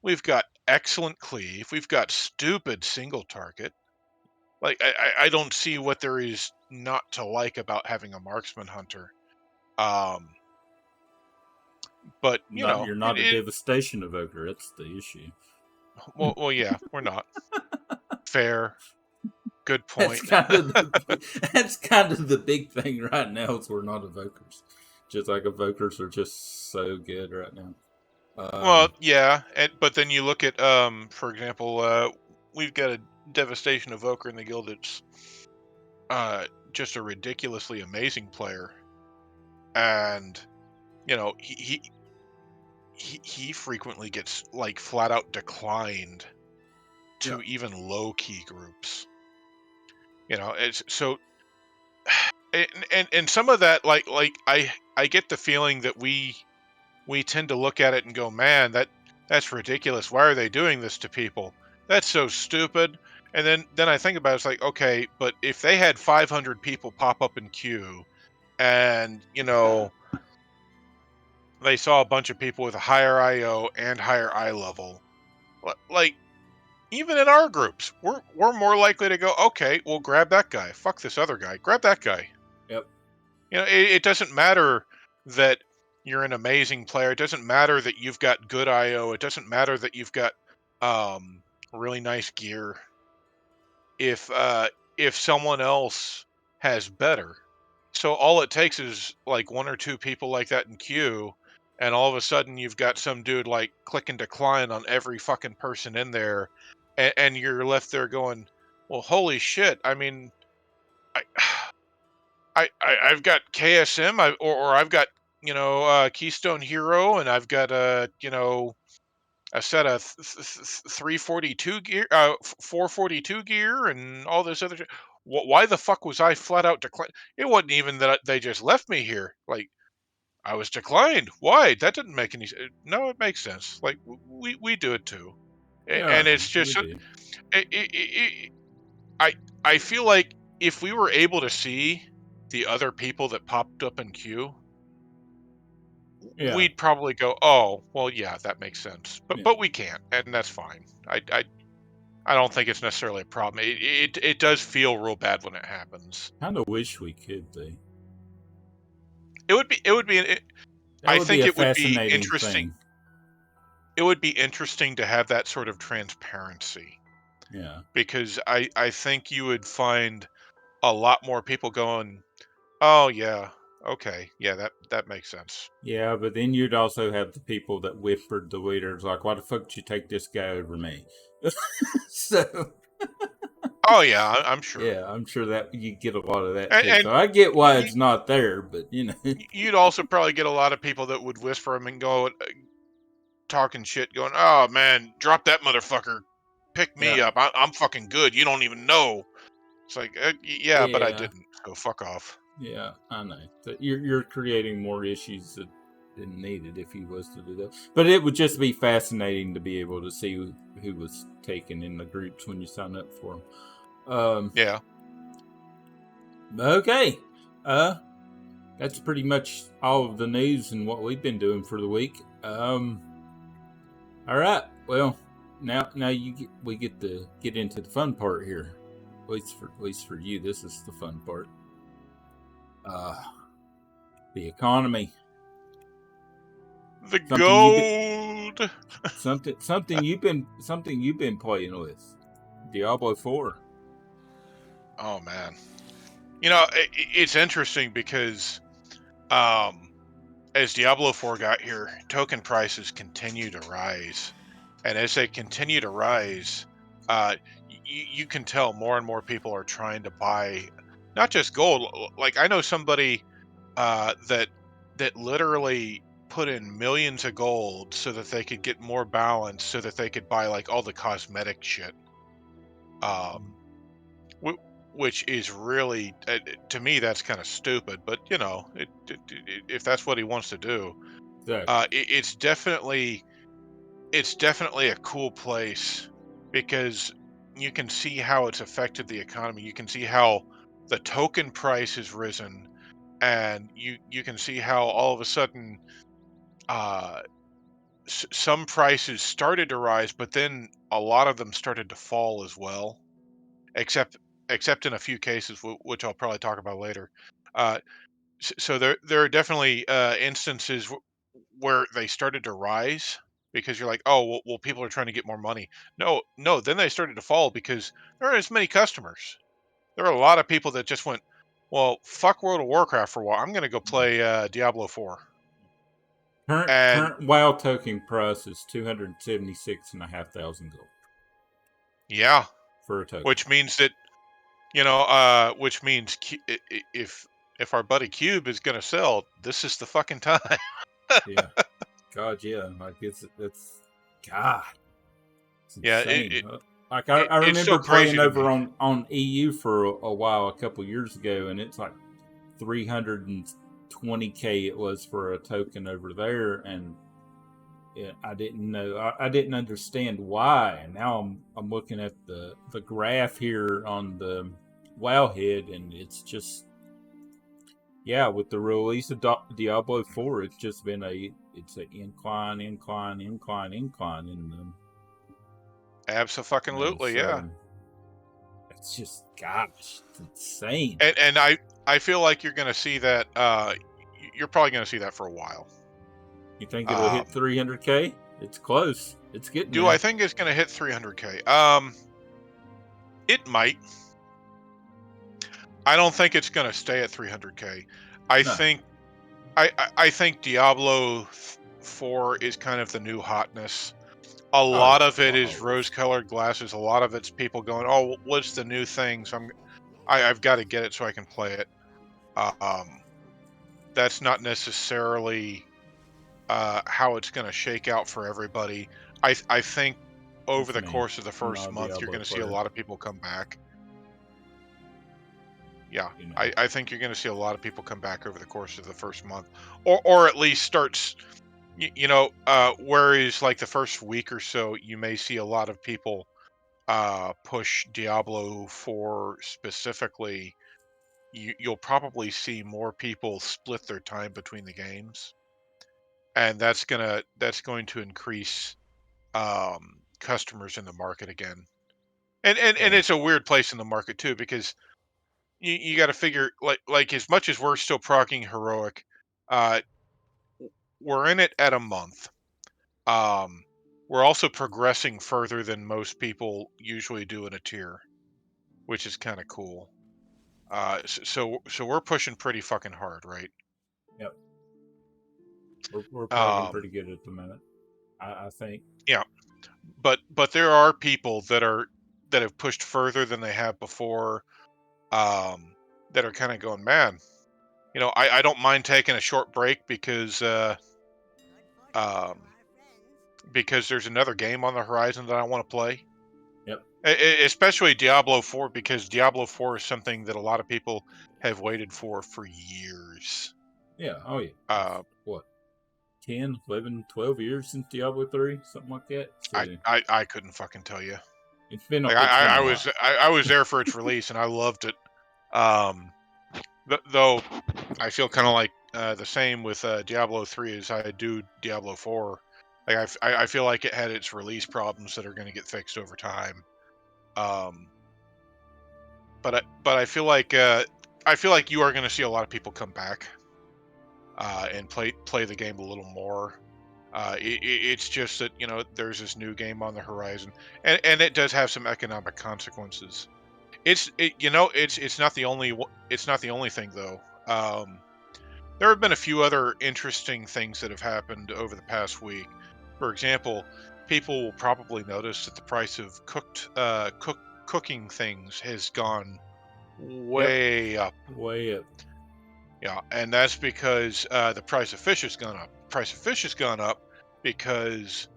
We've got excellent cleave. We've got stupid single target. Like I don't see what there is not to like about having a marksman hunter. Um, but you're not a devastation evoker. That's the issue. well, yeah, we're not. Fair. Good That's point. kind of that's kind of the big thing right now. Is we're not evokers. Just like evokers are just so good right now. Well, yeah, but then you look at, for example, we've got a devastation evoker in the guild that's just a ridiculously amazing player, and he frequently gets like flat out declined Yeah, to even low key groups. It's so and some of that like I get the feeling that we tend to look at it and go, man, that's ridiculous. Why are they doing this to people? That's so stupid. And then I think about it, it's like, okay, but if they had 500 people pop up in queue and they saw a bunch of people with a higher IO and higher eye level, like even in our groups, we're more likely to go, okay, well, grab that guy. Fuck this other guy. Grab that guy. yep, It doesn't matter that you're an amazing player. It doesn't matter that you've got good IO. It doesn't matter that you've got um, really nice gear. If someone else has better, so all it takes is like one or two people like that in queue, and all of a sudden you've got some dude like click and decline on every fucking person in there, and you're left there going, well, holy shit. I mean, I I've got KSM, or I've got Keystone Hero, and I've got a set of 342 gear, 442 gear, and all this other shit. Why the fuck was I flat out declined? It wasn't even that they just left me here. Like I was declined. Why? That didn't make any sense. No, it makes sense. Like we do it too, yeah, and it's we just do. I I feel like if we were able to see the other people that popped up in queue, Yeah, we'd probably go, "Oh, well, yeah, that makes sense." But yeah. we can't, and that's fine. I don't think it's necessarily a problem. It does feel real bad when it happens. Kind of wish we could be. I That would be think a it would be fascinating interesting. thing. It would be interesting to have that sort of transparency Yeah, because I think you would find a lot more people going, "Oh yeah, okay, yeah, that makes sense." yeah, but then you'd also have the people that whispered the leaders, like, "Why the fuck did you take this guy over me?" So Oh yeah, I'm sure. yeah, I'm sure that you get a lot of that too. And So I get why you, it's not there, but you know, you'd also probably get a lot of people that would whisper them and go talking shit, going, "Oh man, drop that motherfucker, pick yeah, me up. I'm fucking good. You don't even know." It's like, yeah, but I yeah, didn't. So fuck off. yeah. I know that you're creating more issues than needed if he was to do that. But it would just be fascinating to be able to see who was taken in the groups when you sign up for them. Yeah. Okay, uh, that's pretty much all of the news and what we've been doing for the week. All right. Well, now we get to get into the fun part here. At least for you, this is the fun part. Uh, the economy. The Something you've been gold. something you've been playing with. Diablo 4. Oh man. It's interesting because as Diablo 4 got here, token prices continue to rise. And as they continue to rise, you can tell more and more people are trying to buy not just gold. Like I know somebody that literally put in millions of gold so that they could get more balance, so that they could buy like all the cosmetic shit. Which is really, to me, that's kind of stupid. But you know, if that's what he wants to do, Exactly. it's definitely a cool place because you can see how it's affected the economy. You can see how the token price has risen, and you can see how all of a sudden uh, some prices started to rise, but then a lot of them started to fall as well. Except in a few cases, which I'll probably talk about later. Uh, so there are definitely instances where they started to rise because you're like, oh well, people are trying to get more money. No, then they started to fall because there aren't as many customers. There are a lot of people that just went, well, fuck World of Warcraft for a while. I'm going to go play Diablo 4. And Current WoW token price is 276,500 gold yeah, for a token. which means that which means if our buddy Cube is going to sell, this is the fucking time. Yeah. God, yeah. Like it's God. It's Yeah, insane. Like I it's so remember crazy playing to over me. on EU for a while a couple years ago, and it's like 320K it was for a token over there, and I didn't know. I didn't understand why, and now I'm looking at the graph here on the Wowhead, and it's just with the release of Diablo 4, it's just been it's an incline, in them. Absolutely, yeah. So it's just gosh, it's insane. And I feel like you're going to see that. You're probably going to see that for a while. You think it'll hit Um, 300K? It's close. It's getting do I there. think it's going to hit 300K? It might. I don't think it's going to stay at 300K. I No. think I think Diablo 4 is kind of the new hotness. A Oh yeah. lot of it is Always. rose-colored glasses. A lot of it's people going, "Oh, what's the new thing?" So I've got to get it so I can play it. Um, that's not necessarily how it's going to shake out for everybody. I think over It's the me. course of the I'm first not a month, you're Diablo going to see a player. lot of people come back. Yeah, You know. I think you're going to see a lot of people come back over the course of the first month, or at least starts. Whereas like the first week or so, you may see a lot of people push Diablo 4 specifically. You'll probably see more people split their time between the games, and that's going to increase customers in the market again. And Yeah. it's a weird place in the market too because you got to figure like as much as we're still proccing heroic, uh, we're in it at a month. Um, we're also progressing further than most people usually do in a tier, which is kind of cool. So we're pushing pretty fucking hard, right? Yep. We're plugging Um, pretty good at the minute. I think. yeah, but there are people that have pushed further than they have before. Um, that are kind of going, man. I don't mind taking a short break um, because there's another game on the horizon that I want to play. Yep. Especially Diablo 4, because Diablo 4 is something that a lot of people have waited for years. Yeah. Oh yeah. It's Uh, what 10, 11, 12 years since Diablo 3, something like that. So I couldn't fucking tell you. Like it's been I a was while. I was there for its release and I loved it. Um, though I feel kind of like the same with Diablo 3 as I do Diablo 4. Like I feel like it had its release problems that are going to get fixed over time. Um, but I feel like you are going to see a lot of people come back and play the game a little more. It's just that there's this new game on the horizon, and it does have some economic consequences. It's not the only it's not the only thing though. There have been a few other interesting things that have happened over the past week. For example, people will probably notice that the price of cooking things has gone Yep. way up. Way up. Yeah, and that's because the price of fish has gone up. The price of fish has gone up because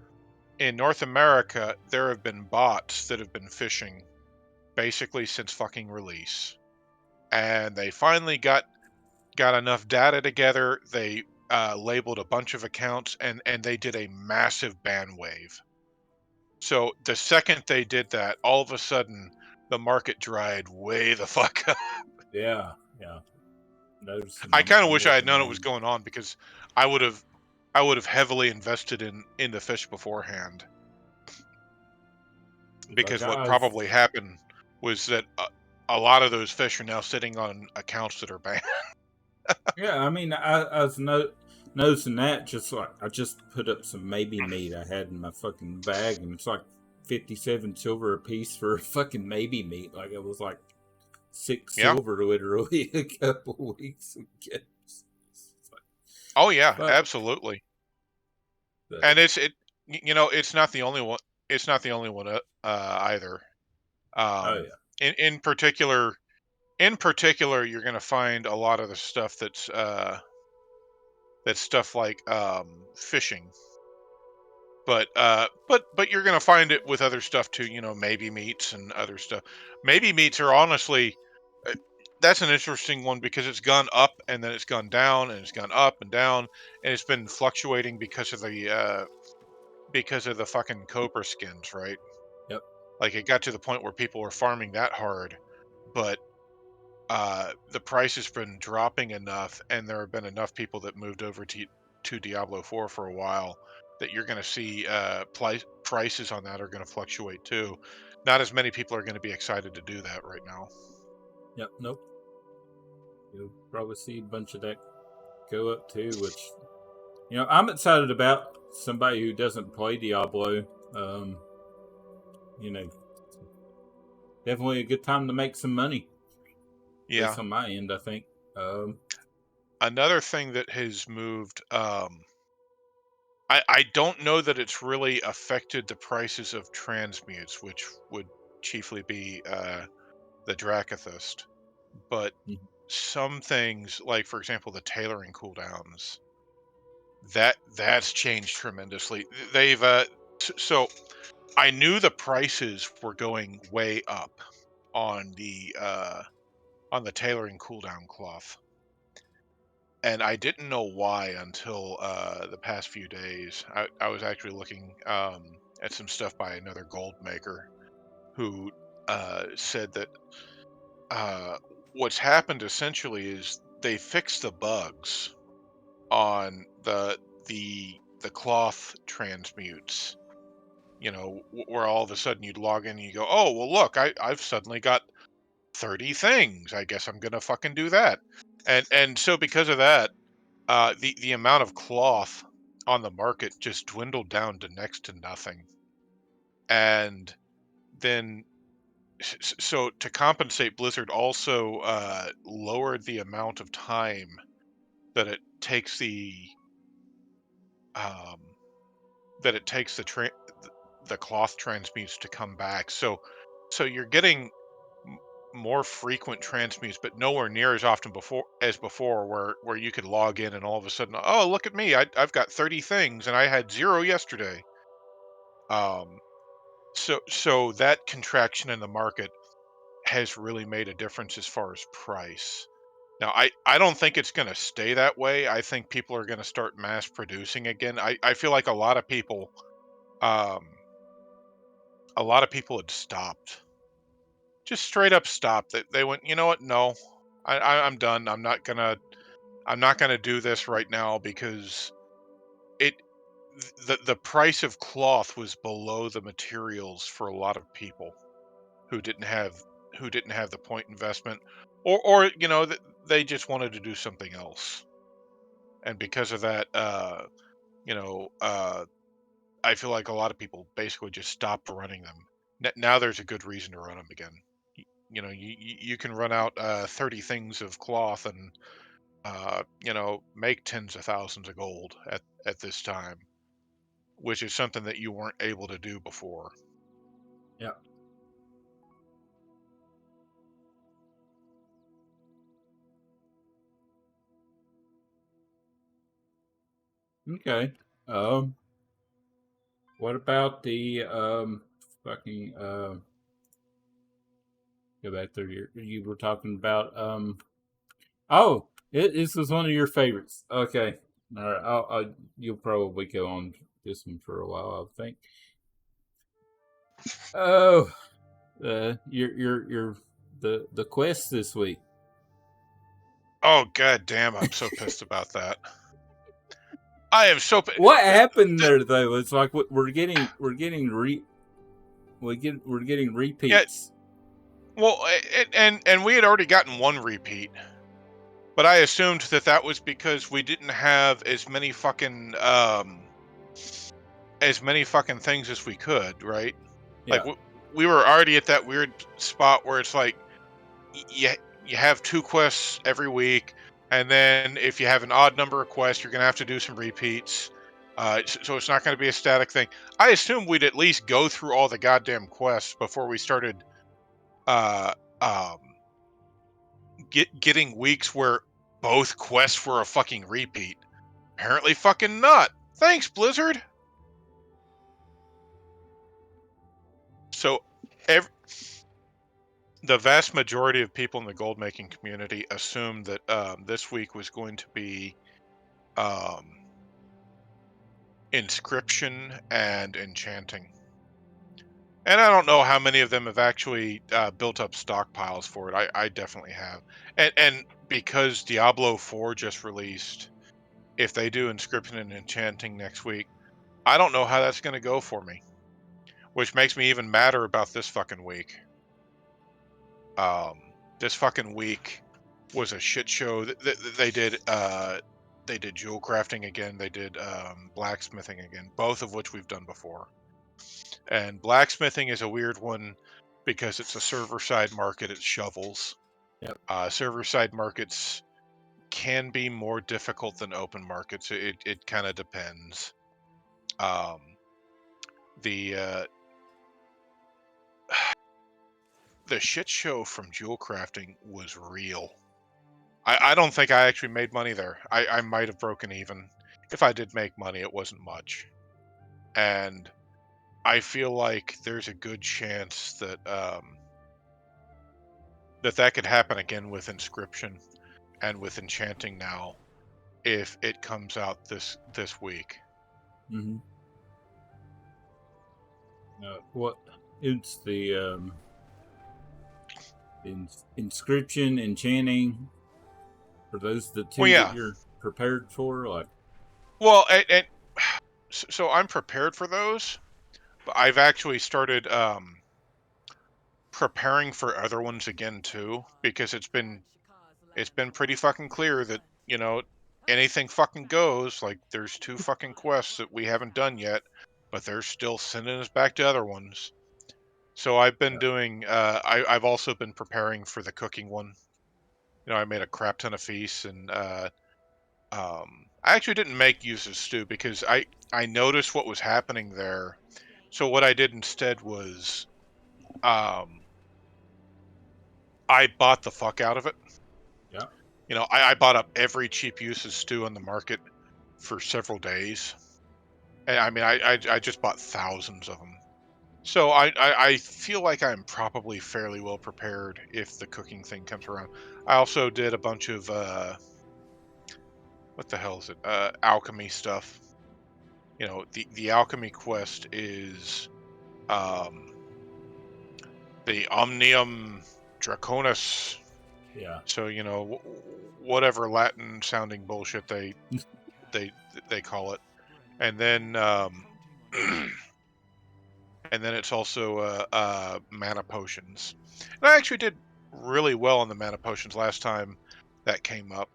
in North America there have been bots that have been fishing basically since fucking release, and they finally got enough data together. They labeled a bunch of accounts, and they did a massive ban wave. So the second they did that, all of a sudden the market dried way the fuck up. Yeah. Yeah. There's I some kind of wish more I had known it was demand. going on because I would have heavily invested in the fish beforehand. Like Because what I've probably happened was that a lot of those fish are now sitting on accounts that are banned. Yeah, I mean, I was noticing that. Just like I just put up some maybe meat I had in my fucking bag, and it's like 57 silver a piece for fucking maybe meat. Like it was like six Yeah. silver literally a couple weeks ago. It's like, Oh yeah, fuck. absolutely. But, And it's not the only one. It's not the only one either. oh Um, yeah, in particular, you're going to find a lot of the stuff that's stuff like fishing. But you're going to find it with other stuff too. Maybe meats and other stuff. Maybe meats are honestly uh, that's an interesting one because it's gone up and then it's gone down and it's gone up and down and it's been fluctuating because of the fucking cobra skins, right? yep, Like it got to the point where people were farming that hard, but the price has been dropping enough, and there have been enough people that moved over to Diablo 4 for a while that you're going to see prices on that are going to fluctuate too. Not as many people are going to be excited to do that right now. yep, nope. You'll probably see a bunch of that go up too, which I'm excited about. Somebody who doesn't play Diablo, um, you know, definitely a good time to make some money. At Yeah. least on my end, I think. Um, Another thing that has moved, I don't know that it's really affected the prices of transmutes, which would chiefly be the Dracathist, but mhm. some things, like for example, the tailoring cooldowns, that's changed tremendously. They've so I knew the prices were going way up on the tailoring cooldown cloth, and I didn't know why until the past few days. I was actually looking at some stuff by another gold maker who said that uh, what's happened essentially is they fixed the bugs on the cloth transmutes. Where all of a sudden you'd log in and you go, oh well, look, I've suddenly got 30 things. I guess I'm gonna fucking do that. And so because of that, the amount of cloth on the market just dwindled down to next to nothing. And then so to compensate, Blizzard also lowered the amount of time that it takes um, the cloth transmutes to come back. So you're getting m- more frequent transmutes, but nowhere near as often before, where you could log in and all of a sudden, oh look at me, I've got 30 things and I had 0 yesterday. Um, so that contraction in the market has really made a difference as far as price. Now, I don't think it's going to stay that way. I think people are going to start mass producing again. I feel like um, a lot of people had stopped, just straight up stopped. They went, you know what? No, I'm done. I'm not gonna do this right now because it the price of cloth was below the materials for a lot of people who didn't have who didn't have the point investment, or they just wanted to do something else, and because of that, you know, uh, I feel like a lot of people basically just stopped running them. Now there's a good reason to run them again. You can run out 30 things of cloth and make tens of thousands of gold at this time. which is something that you weren't able to do before. Yeah. Okay. What about the fucking go back there? You were talking about oh, this was one of your favorites. Okay. All right. You'll probably go on this one for a while, I think. Oh, your the quest this week. Oh god damn! I'm so pissed about that. I am so. What happened there though? It's like we're getting repeats. Yeah, well, and we had already gotten one repeat, but I assumed that was because we didn't have as many fucking things as we could, right? Yeah. Like we were already at that weird spot where it's like you have 2 quests every week, and then if you have an odd number of quests, you're gonna have to do some repeats. So it's not going to be a static thing. I assume we'd at least go through all the goddamn quests before we started uh, um, getting weeks where both quests were a fucking repeat. Apparently fucking not. Thanks, Blizzard. So the vast majority of people in the gold making community assumed that this week was going to be inscription and enchanting. And I don't know how many of them have actually built up stockpiles for it. I definitely have. And because Diablo 4 just released, if they do inscription and enchanting next week, I don't know how that's going to go for me. Which makes me even madder about this fucking week. This fucking week was a shit show. They did jewel crafting again. They did blacksmithing again, both of which we've done before. And blacksmithing is a weird one because it's a server-side market. It's shovels. Yep. Server-side markets can be more difficult than open markets. It kind of depends. The the shit show from jewel crafting was real. I don't think I actually made money there. I might have broken even. If I did make money, it wasn't much. And I feel like there's a good chance that that could happen again with inscription and with enchanting now, if it comes out this week. Mm-hmm. What? It's the inscription, enchanting. Are those the Well, two that yeah. you're prepared for? Like, Well, and so I'm prepared for those, but I've actually started preparing for other ones again too, because it's been pretty fucking clear that, you know, anything fucking goes. Like, there's 2 fucking quests that we haven't done yet, but they're still sending us back to other ones. So I've been doing I've also been preparing for the cooking one. You know, I made a crap ton of feasts, and I actually didn't make use of stew because I noticed what was happening there. So what I did instead was I bought the fuck out of it. yeah. You know, I bought up every cheap use of stew on the market for several days. And I mean, I just bought thousands of them. So I feel like I'm probably fairly well prepared if the cooking thing comes around. I also did a bunch of what the hell is it? Alchemy stuff. You know, the alchemy quest is um the Omnium Draconis. Yeah. So, you know, whatever Latin sounding bullshit they they call it. And then and then it's also mana potions. And I actually did really well on the mana potions last time that came up.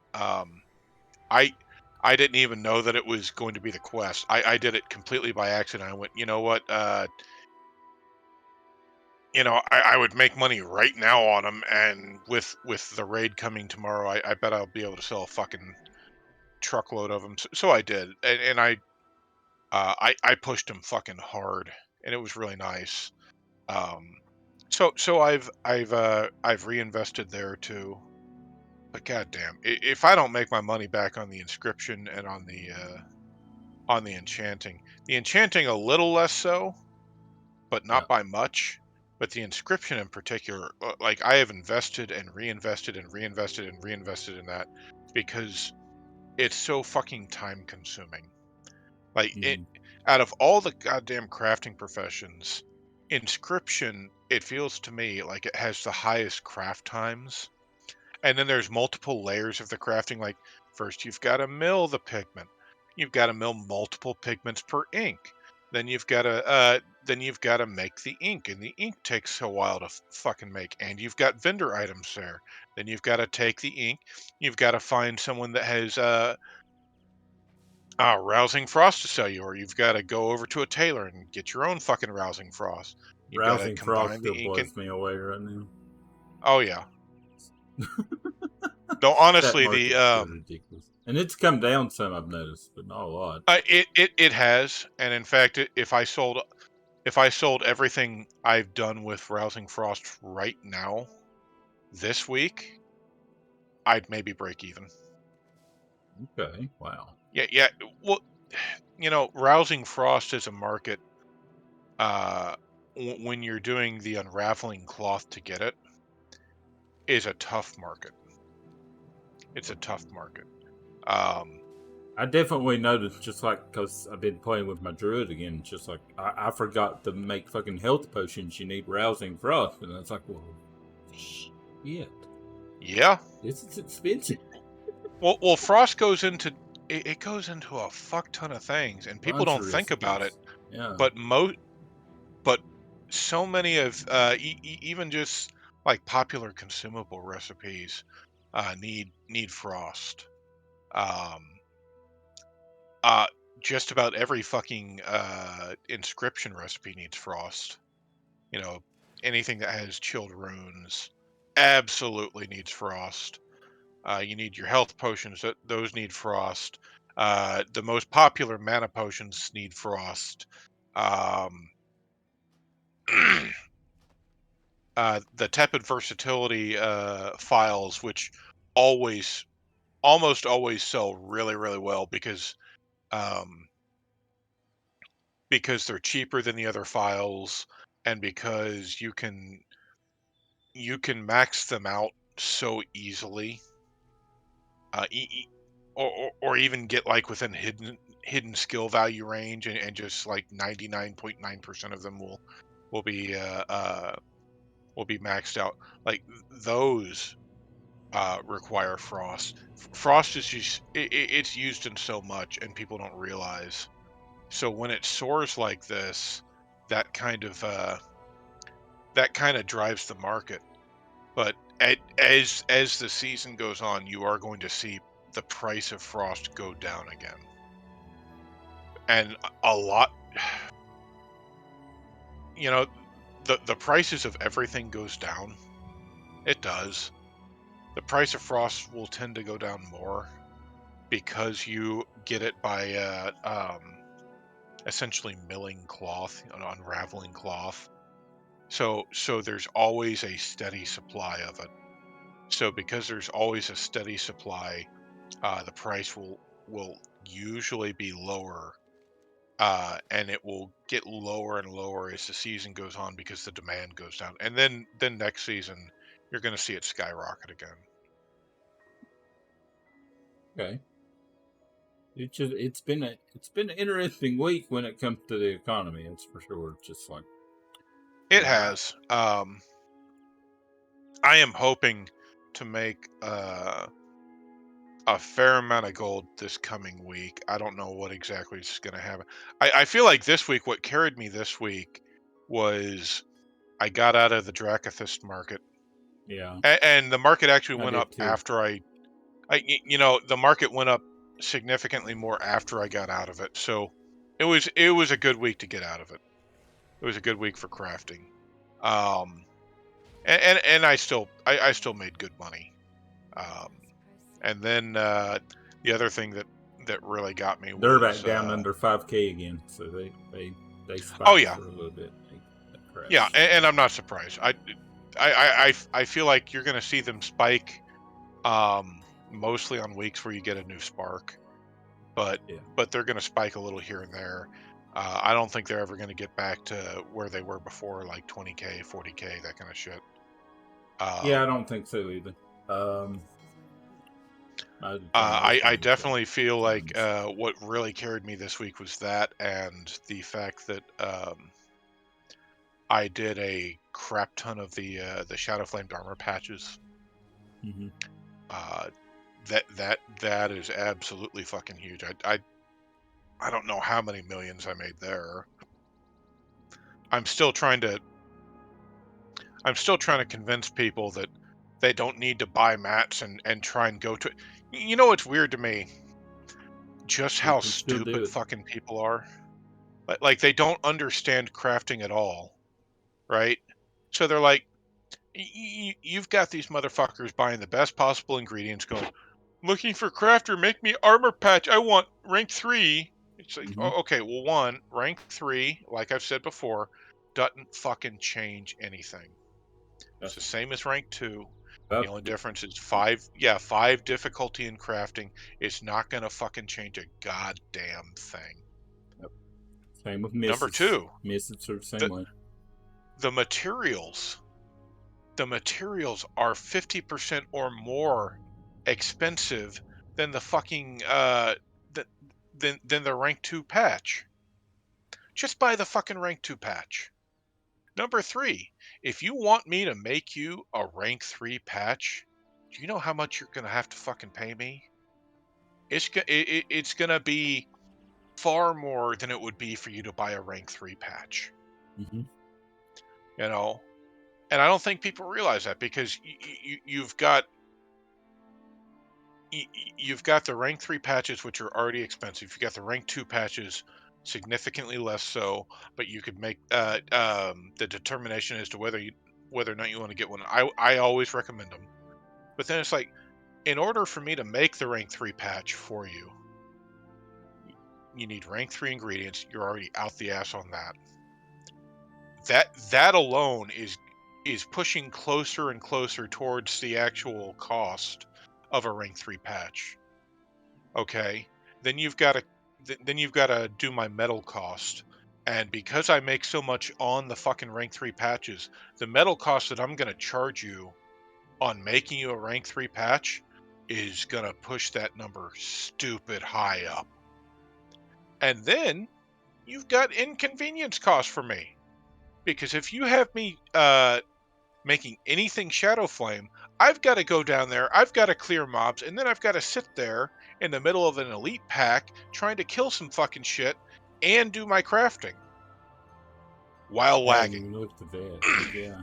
I I didn't even know that it was going to be the quest. I did it completely by accident. I went, you know what? You know, I would make money right now on them, and with the raid coming tomorrow, I bet I'll be able to sell a fucking truckload of them. So I did, and I pushed him fucking hard, and it was really nice. So I've reinvested there too. But goddamn, if I don't make my money back on the inscription and on the enchanting a little less so, but Yeah. not by much. But the inscription in particular, like I have invested and reinvested and reinvested and reinvested in that because it's so fucking time consuming. Like Mm. out of all the goddamn crafting professions, inscription, it feels to me like it has the highest craft times. And then there's multiple layers of the crafting. Like first you've got to mill the pigment. You've got to mill multiple pigments per ink. Then you've got to make the ink, and the ink takes a while to fucking make. And you've got vendor items there. Then you've got to take the ink. You've got to find someone that has rousing frost to sell you, or you've got to go over to a tailor and get your own fucking rousing frost. You've got to Rousing frost combine the still ink and blows me away right now. oh yeah. No, That honestly, the market's still ridiculous, and it's come down some. I've noticed, but not a lot. it has, and in fact, if I sold everything I've done with rousing frost right now this week, I'd maybe break even. Okay, wow. Yeah. Well, rousing frost is a market. Uh, when you're doing the unraveling cloth to get it, is a tough market. It's a tough market. Um, I definitely noticed, just like because I've been playing with my druid again. Just like I forgot to make fucking health potions. You need rousing frost, and it's like, well, shit. yeah. This is expensive. Well, frost goes into it goes into a fuck ton of things, and people Bunch don't of think about it. recipes. Yeah. But but so many of even just like popular consumable recipes need frost. Um, uh, just about every fucking inscription recipe needs frost. You know, anything that has chilled runes absolutely needs frost. You need your health potions; those need frost. The most popular mana potions need frost. Um, the tepid versatility files, which always, almost always sell really, really well um, because they're cheaper than the other files, and because you can max them out so easily, uh, e- e- or even get like within hidden skill value range, and just like 99.9% of them will be uh, uh, will be maxed out. Like those require frost. Frost is just it's used in so much, and people don't realize. So when it soars like this, that kind of uh, that kind of drives the market. But as the season goes on, you are going to see the price of frost go down again, and a lot. You know, the prices of everything goes down. It does. The price of frost will tend to go down more because you get it by essentially milling cloth, unraveling cloth. So there's always a steady supply of it. So because there's always a steady supply, the price will usually be lower, and it will get lower and lower as the season goes on because the demand goes down. And then next season, you're going to see it skyrocket again. Okay. It's been an interesting week when it comes to the economy. That's for sure. Just like It uh, has. I am hoping to make a fair amount of gold this coming week. I don't know what exactly is going to happen. I feel like this week, what carried me this week was I got out of the Dracathist market, yeah, and the market actually I went up did too. after the market went up significantly more after I got out of it. So it was a good week to get out of it. It was a good week for crafting. Um, and I still made good money. Um, and then the other thing that really got me They're was back down under 5K again, so they oh spiked yeah, for a little bit. They yeah, crashed. and I'm not surprised. I feel like you're going to see them spike, mostly on weeks where you get a new spark, but Yeah. they're going to spike a little here and there. I don't think they're ever going to get back to where they were before, like 20K, 40K, that kind of shit. Yeah, I don't think so either. I definitely feel like what really carried me this week was that, and the fact that I did a crap ton of the Shadow Flamed armor patches. Mm-hmm. That is absolutely fucking huge. I don't know how many millions I made there. I'm still trying to convince people that they don't need to buy mats and try and go to. You know what's weird to me? Just You how can still do stupid it. fucking people are. Like they don't understand crafting at all, right? So they're like, you've got these motherfuckers buying the best possible ingredients, going, looking for crafter, make me armor patch. I want rank 3. It's like, Mm-hmm. oh, okay, well, one, rank 3, like I've said before, doesn't fucking change anything. It's the That's same as rank 2. The that. only difference is 5 difficulty in crafting. It's not gonna fucking change a goddamn thing. Yep. Same with Number misses. 2, Misses are the same the way. the materials. The materials are 50% or more expensive than the fucking th- than the rank 2 patch. Just buy the fucking rank 2 patch. Number 3, if you want me to make you a rank 3 patch, do you know how much you're going to have to fucking pay me? It's going to be far more than it would be for you to buy a rank 3 patch. Mm-hmm. You know? And I don't think people realize that, because you've got you've got the rank 3 patches, which are already expensive. You've got the rank 2 patches, significantly less so, but you could make the determination as to whether or not you want to get one. I always recommend them. But then it's like, in order for me to make the rank 3 patch for you, you need rank 3 ingredients. You're already out the ass on that. That alone is pushing closer and closer towards the actual cost of a rank 3 patch. Okay, then you've got to do my metal cost, and because I make so much on the fucking rank 3 patches, the metal cost that I'm going to charge you on making you a rank 3 patch is going to push that number stupid high up. And then you've got inconvenience costs for me, because if you have me making anything Shadow Flame, I've got to go down there, I've got to clear mobs, and then I've got to sit there in the middle of an elite pack trying to kill some fucking shit and do my crafting while I hadn't lagging. even looked at that. Yeah.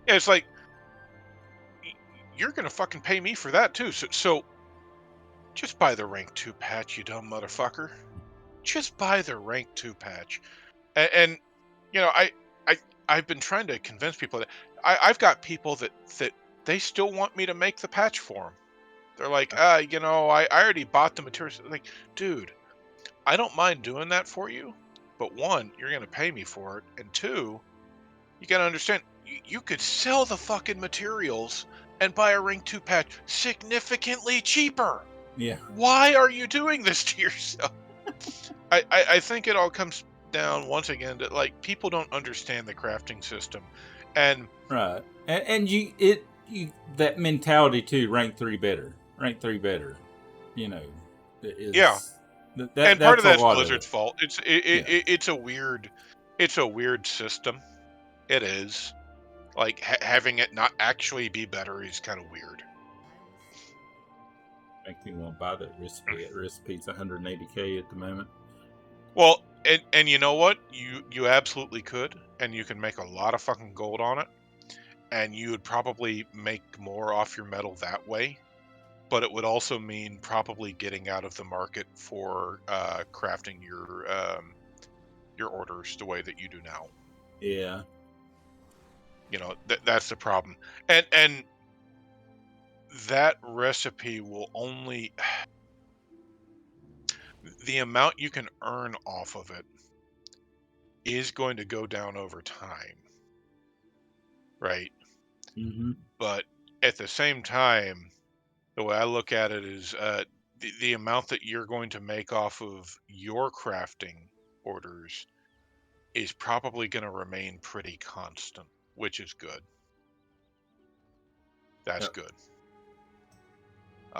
Yeah, it's like, you're gonna fucking pay me for that too. So just buy the rank 2 patch, you dumb motherfucker. Just buy the rank 2 patch. And you know, I I've been trying to convince people that I've got people that they still want me to make the patch for them. They're like, I already bought the materials. Like, dude, I don't mind doing that for you, but one, you're gonna pay me for it, and two, you gotta understand, you could sell the fucking materials and buy a Ring 2 patch significantly cheaper. Yeah. Why are you doing this to yourself? I think it all comes down once again to, like, people don't understand the crafting system, and Right. And you that mentality too. Rank 3 better. Rank 3 better. You know, yeah. is And part that's of a that's lot of it. Blizzard's fault. Yeah. It's a weird system. It is. Like, having it not actually be better is kind of weird. Make me won't buy that recipe. That recipe's 180K at the moment. Well, and you know what? You absolutely could, and you can make a lot of fucking gold on it, and you would probably make more off your metal that way. But it would also mean probably getting out of the market for crafting your orders the way that you do now. Yeah. You know, that's the problem. And that recipe will only the amount you can earn off of it is going to go down over time, right? Mm-hmm. But at the same time, the way I look at it is the amount that you're going to make off of your crafting orders is probably going to remain pretty constant, which is good. That's Yep. good.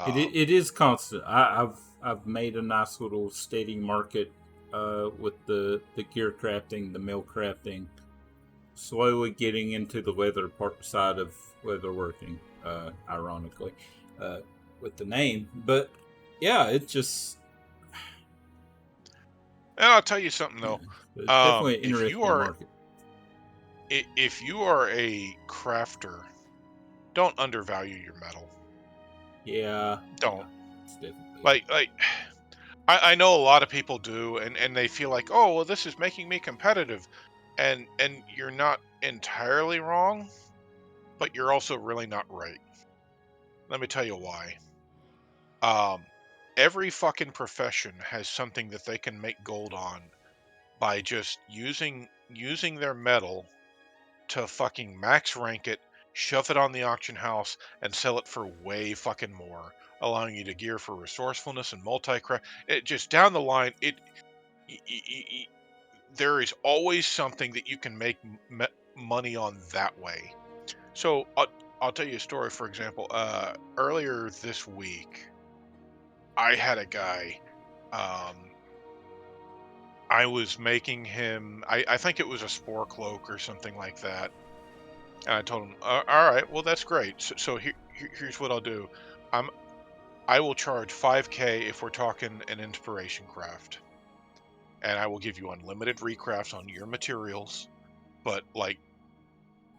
It is constant. I've made a nice little steady market with the gear crafting, the mill crafting, slowly getting into the leather part side of leatherworking. Ironically, uh, with the name, but yeah, it just And I'll tell you something yeah, though. it's definitely an If you interesting are market. if you are a crafter, don't undervalue your metal. Yeah, yeah, Don't. it's definitely Like I know a lot of people do, and they feel like, oh well, this is making me competitive, and you're not entirely wrong, but you're also really not right. Let me tell you why. Um, every fucking profession has something that they can make gold on by just using their metal to fucking max rank it, shove it on the auction house, and sell it for way fucking more, allowing you to gear for resourcefulness and multi-craft. It just down the line, there is always something that you can make money on that way. So I'll tell you a story. For example, earlier this week, I had a guy. Um, I was making him. I think it was a spore cloak or something like that. And I told him, all right, well that's great. So here's what I'll do. I'm I will charge 5K if we're talking an inspiration craft, and I will give you unlimited recrafts on your materials, but like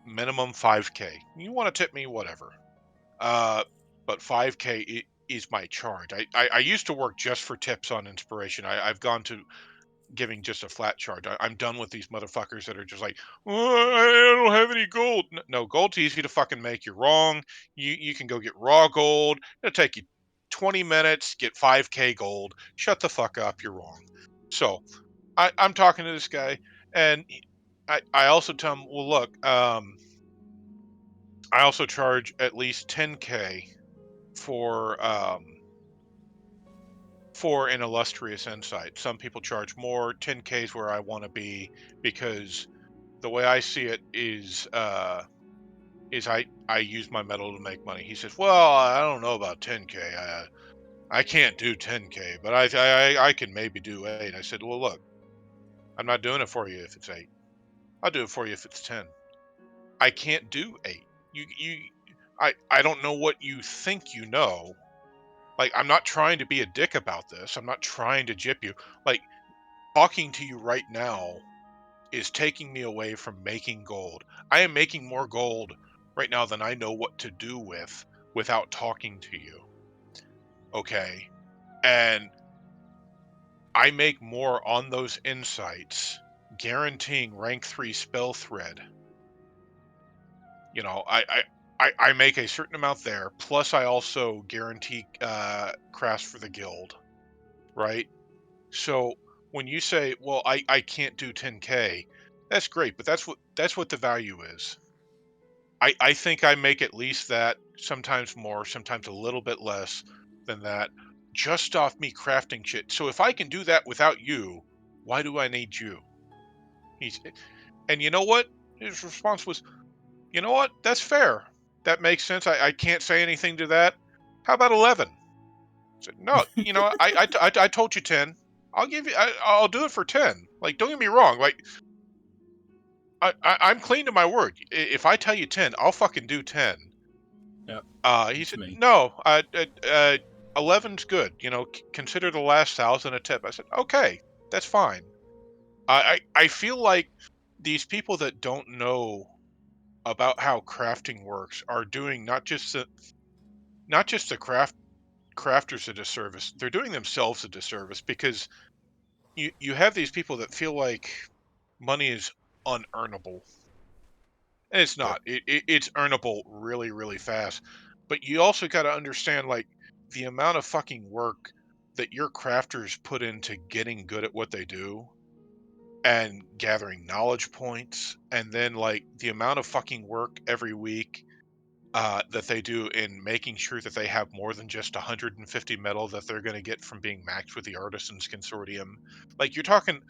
minimum 5K. You want to tip me, whatever. Uh, but 5K is my charge. I used to work just for tips on inspiration. I've gone to giving just a flat charge. I'm done with these motherfuckers that are just like, oh, I don't have any gold. No, gold's easy to fucking make. You're wrong. You can go get raw gold. It'll take you 20 minutes, get 5K gold. Shut the fuck up. You're wrong. So I'm talking to this guy, and I also tell him, well, look, I also charge at least 10K for for an illustrious insight. Some people charge more. 10K is where I want to be because the way I see it is I use my metal to make money. He says, "Well, I don't know about 10K. I can't do 10K, but I can maybe do 8." I said, "Well, look, I'm not doing it for you if it's 8. I'll do it for you if it's 10. I can't do 8. You I don't know what you think you know. Like I'm not trying to be a dick about this. I'm not trying to jip you. Like talking to you right now is taking me away from making gold. I am making more gold right now than I know what to do with without talking to you. Okay. And I make more on those insights, guaranteeing rank 3 spell thread. You know, I make a certain amount there, plus I also guarantee crafts for the guild, right? So when you say, well, I can't do 10K, that's great, but that's what the value is. I think I make at least that, sometimes more, sometimes a little bit less than that, just off me crafting shit. So if I can do that without you, why do I need you? He's and you know what? His response was, you know what? That's fair. That makes sense. I can't say anything to that. How about 11? I said, no, you know, I told you 10. I'll give you, I'll do it for 10. Like, don't get me wrong. Like, I'm clean to my word. If I tell you 10, I'll fucking do 10. yeah, He it's said, me. no, 11's good. You know, consider the last 1,000 a tip. I said, okay, that's fine. I feel like these people that don't know about how crafting works are doing not just the crafters a disservice. They're doing themselves a disservice because you have these people that feel like money is unearnable, and it's Yep. not. It's earnable really really fast. But you also got to understand like the amount of fucking work. that your crafters put into getting good at what they do and gathering knowledge points, and then like the amount of fucking work every week that they do in making sure that they have more than just 150 metal that they're going to get from being matched with the Artisans Consortium. Like you're talking,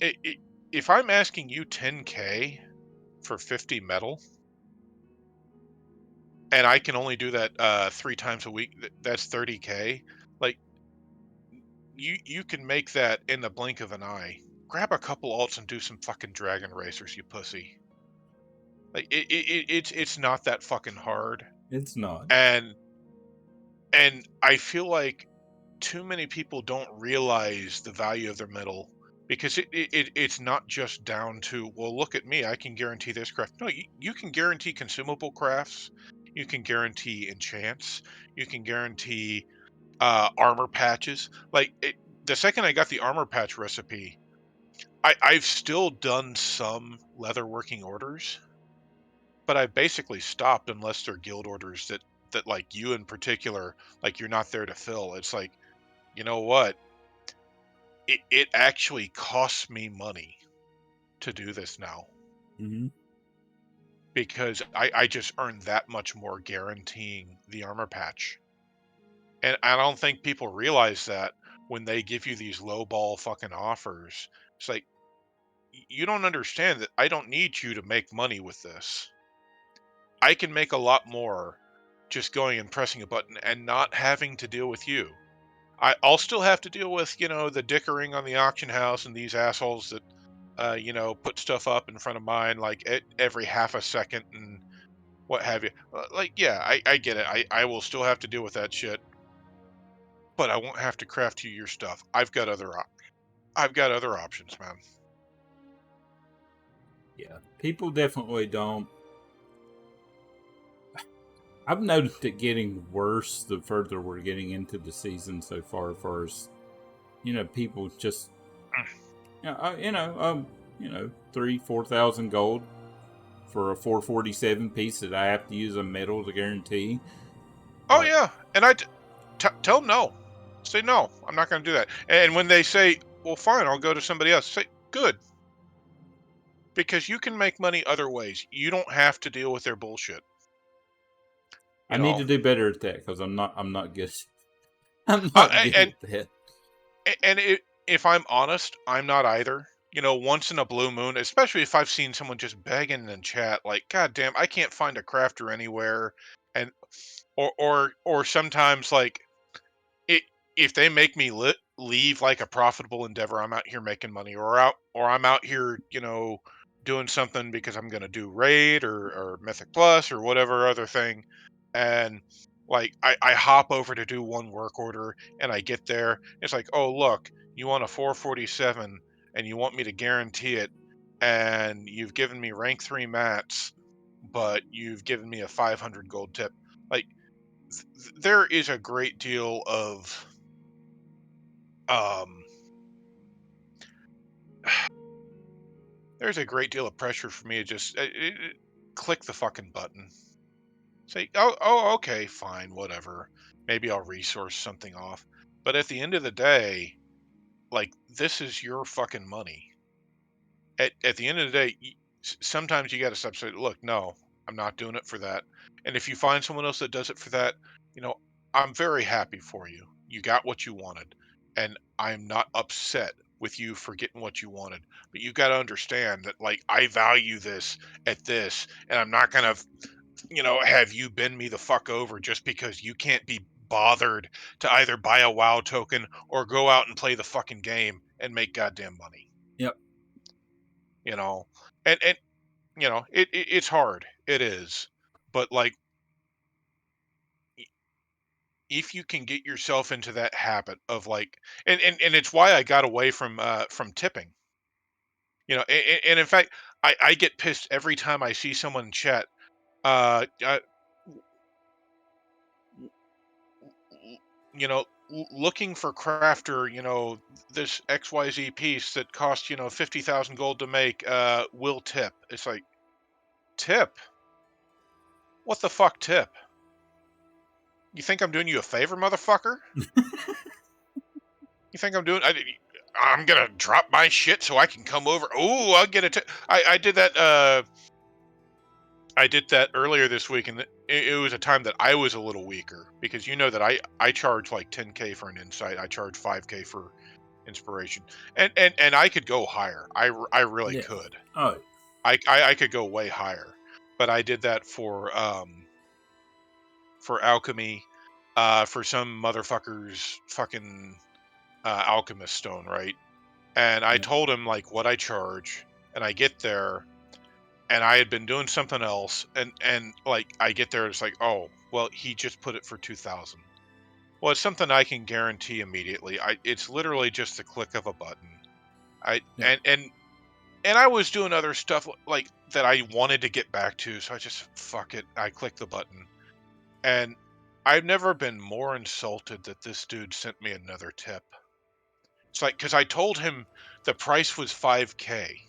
I if I'm asking you 10K for 50 metal, and I can only do that 3 times a week, that's 30K. Like you can make that in the blink of an eye. Grab a couple alts and do some fucking dragon racers, you pussy. Like it's not that fucking hard. It's not. And I feel like too many people don't realize the value of their metal because it's not just down to, well, look at me, I can guarantee this craft. No, you can guarantee consumable crafts, you can guarantee enchants, you can guarantee armor patches. The second I got the armor patch recipe, I've still done some leatherworking orders, but I basically stopped unless they're guild orders that like you in particular, like you're not there to fill. It's like, you know what? It actually costs me money to do this now Mm-hmm. because I just earn that much more guaranteeing the armor patch. And I don't think people realize that when they give you these low ball fucking offers. It's like, you don't understand that I don't need you to make money with this. I can make a lot more just going and pressing a button and not having to deal with you. I'll still have to deal with, the dickering on the auction house and these assholes that, put stuff up in front of mine like every half a second and what have you. Like, yeah, I get it. I will still have to deal with that shit, but I won't have to craft you your stuff. I've got other options, man. Yeah, people definitely don't. I've noticed it getting worse the further we're getting into the season so far. As people just, you know, 3-4 thousand gold for a 447 piece that I have to use a metal to guarantee. Oh Like, yeah, and tell them no. Say no. I'm not going to do that. And when they say, "Well, fine, I'll go to somebody else," say, "Good," because you can make money other ways. You don't have to deal with their bullshit. I You need know. to do better at that because I'm not good. I'm not good And at that. if I'm honest, I'm not either. Once in a blue moon, especially if I've seen someone just begging in chat, like, "God damn, I can't find a crafter anywhere," and or sometimes like it if they make me leave like a profitable endeavor, I'm out here making money, or I'm out here, doing something because I'm gonna do raid or Mythic Plus or whatever other thing, and like I hop over to do one work order and I get there, it's like, oh look, you want a 447 and you want me to guarantee it, and you've given me rank 3 mats, but you've given me a 500 gold tip. Like there is a great deal of um there's a great deal of pressure for me to just click the fucking button. Say, oh, okay, fine, whatever. Maybe I'll resource something off. But at the end of the day, like this is your fucking money. At the end of the day, sometimes you got to stop saying, look, no, I'm not doing it for that. And if you find someone else that does it for that, you know, I'm very happy for you. You got what you wanted, and I'm not upset with you for getting what you wanted. But you got to understand that, like, I value this at this, and I'm not gonna, have you bend me the fuck over just because you can't be bothered to either buy a WoW token or go out and play the fucking game and make goddamn money. Yep. You know, and it's hard. It is. But like if you can get yourself into that habit of like and it's why I got away from tipping. And in fact, I get pissed every time I see someone in chat looking for crafter, this XYZ piece that costs, 50,000 gold to make, will tip. It's like, tip? What the fuck tip? You think I'm doing you a favor, motherfucker? You think I'm doing? I'm gonna drop my shit so I can come over. Oh, I'll get it. I did that. I did that earlier this week, and it was a time that I was a little weaker because you know that I charge like 10K for an insight. I charge 5K for inspiration, and I could go higher. I really Yeah. could. Oh. I could go way higher, but I did that for alchemy, for some motherfucker's fucking alchemist stone, right? And I Yeah. told him like what I charge, and I get there, and I had been doing something else, and like I get there, it's like, oh, well, he just put it for 2,000. Well, it's something I can guarantee immediately. It's literally just the click of a button. I Yeah. and I was doing other stuff like that I wanted to get back to, so I just fuck it. I clicked the button, and I've never been more insulted that this dude sent me another tip. It's like because I told him the price was 5K.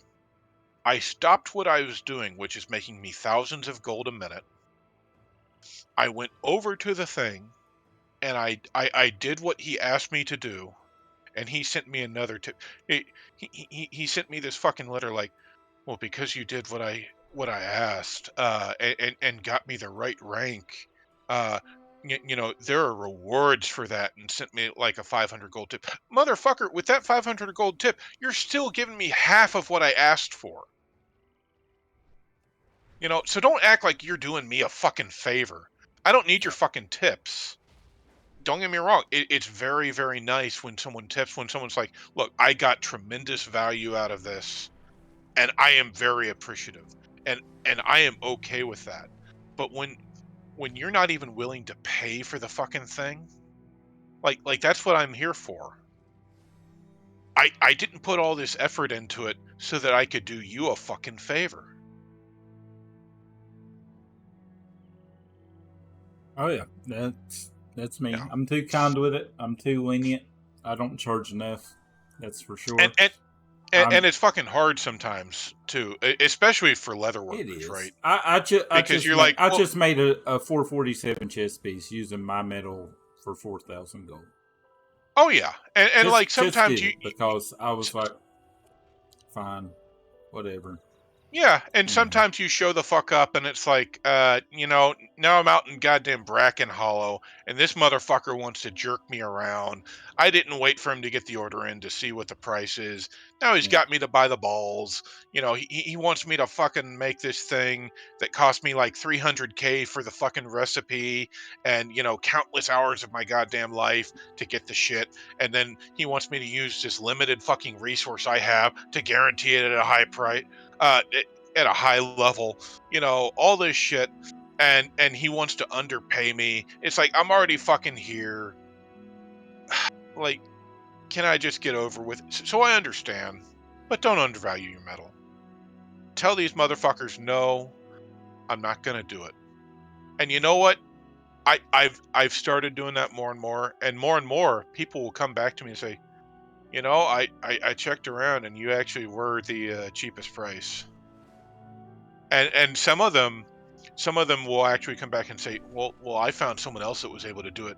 I stopped what I was doing, which is making me thousands of gold a minute. I went over to the thing and I did what he asked me to do, and he sent me another tip. He sent me this fucking letter like, well, because you did what I asked, and got me the right rank, uh, there are rewards for that, and sent me like a 500 gold tip. Motherfucker, with that 500 gold tip, you're still giving me half of what I asked for. So don't act like you're doing me a fucking favor. I don't need your fucking tips. Don't get me wrong. It's very, very nice when someone tips, when someone's like, look, I got tremendous value out of this, and I am very appreciative. And I am okay with that. But when you're not even willing to pay for the fucking thing, like that's what I'm here for. I didn't put all this effort into it so that I could do you a fucking favor. Oh yeah. That's me. Yeah. I'm too kind with it. I'm too lenient. I don't charge enough. That's for And sure. and and I'm. it's fucking hard sometimes too, especially for leather It workers, is. right? I Because just you're made like, I well, just made a 447 chest piece using my metal for 4,000 gold. oh yeah, and like Just sometimes did it because I was like, fine, whatever. yeah, and You know. sometimes you show the fuck up and it's like, now I'm out in goddamn Bracken Hollow and this motherfucker wants to jerk me around. I didn't wait for him to get the order in to see what the price is. Now he's Yeah. got me to buy the balls. He wants me to fucking make this thing that cost me like 300K for the fucking recipe and, countless hours of my goddamn life to get the shit. And then he wants me to use this limited fucking resource I have to guarantee it at a high price, at a high level, all this shit, and he wants to underpay me. It's like I'm already fucking here. Like, can I just get over with it? So I understand, but don't undervalue your metal. Tell these motherfuckers no, I'm not gonna do it. And you know what? I've started doing that more and more. People will come back to me and say, I checked around and you actually were the cheapest price. And some of them will actually come back and say, well, I found someone else that was able to do it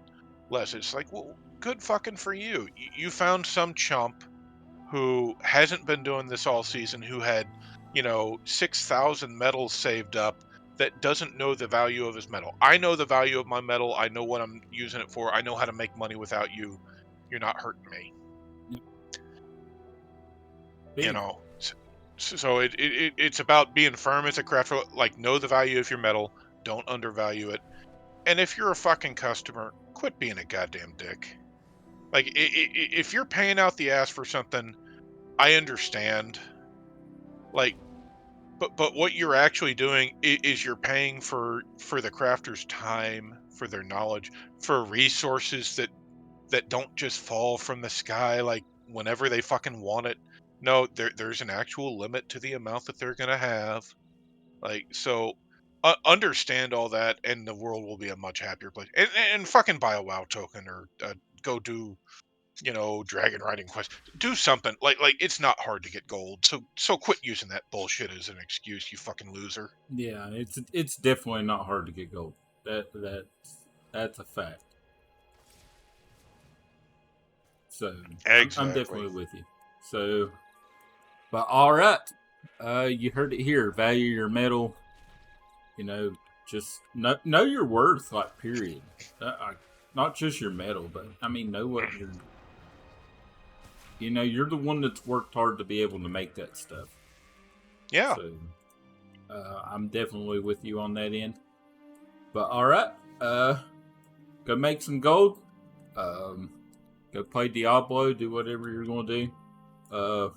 less. It's like, well, good fucking for you. You found some chump who hasn't been doing this all season, who had 6,000 metals saved up, that doesn't know the value of his metal. I know the value of my metal. I know what I'm using it for. I know how to make money without you. You're not hurting me. you Big. know so it's about being firm as a crafter. Like, know the value of your metal, don't undervalue it. And if you're a fucking customer, quit being a goddamn dick. Like, if you're paying out the ass for something, I understand. Like, but what you're actually doing is you're paying for the crafter's time, for their knowledge, for resources that don't just fall from the sky like whenever they fucking want it. No, there's an actual limit to the amount that they're gonna have. Like, so understand all that, and the world will be a much happier place. And fucking buy a WoW token, or go do dragon riding quest. Do something. Like it's not hard to get gold. So quit using that bullshit as an excuse, you fucking loser. Yeah, it's definitely not hard to get gold. That's a fact. So exactly. I'm definitely with you. So, but all right, you heard it here. Value your metal. You know, just know your worth. Like period. Not just your metal, but I mean, know what you're. You know, you're the one that's worked hard to be able to make that stuff. Yeah. So, I'm definitely with you on that end. But all right, go make some gold. Go play Diablo. Do whatever you're going to do.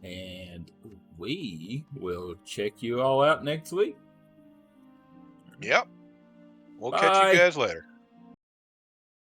And we will check you all out next week. Yep. We'll Bye. catch you guys later.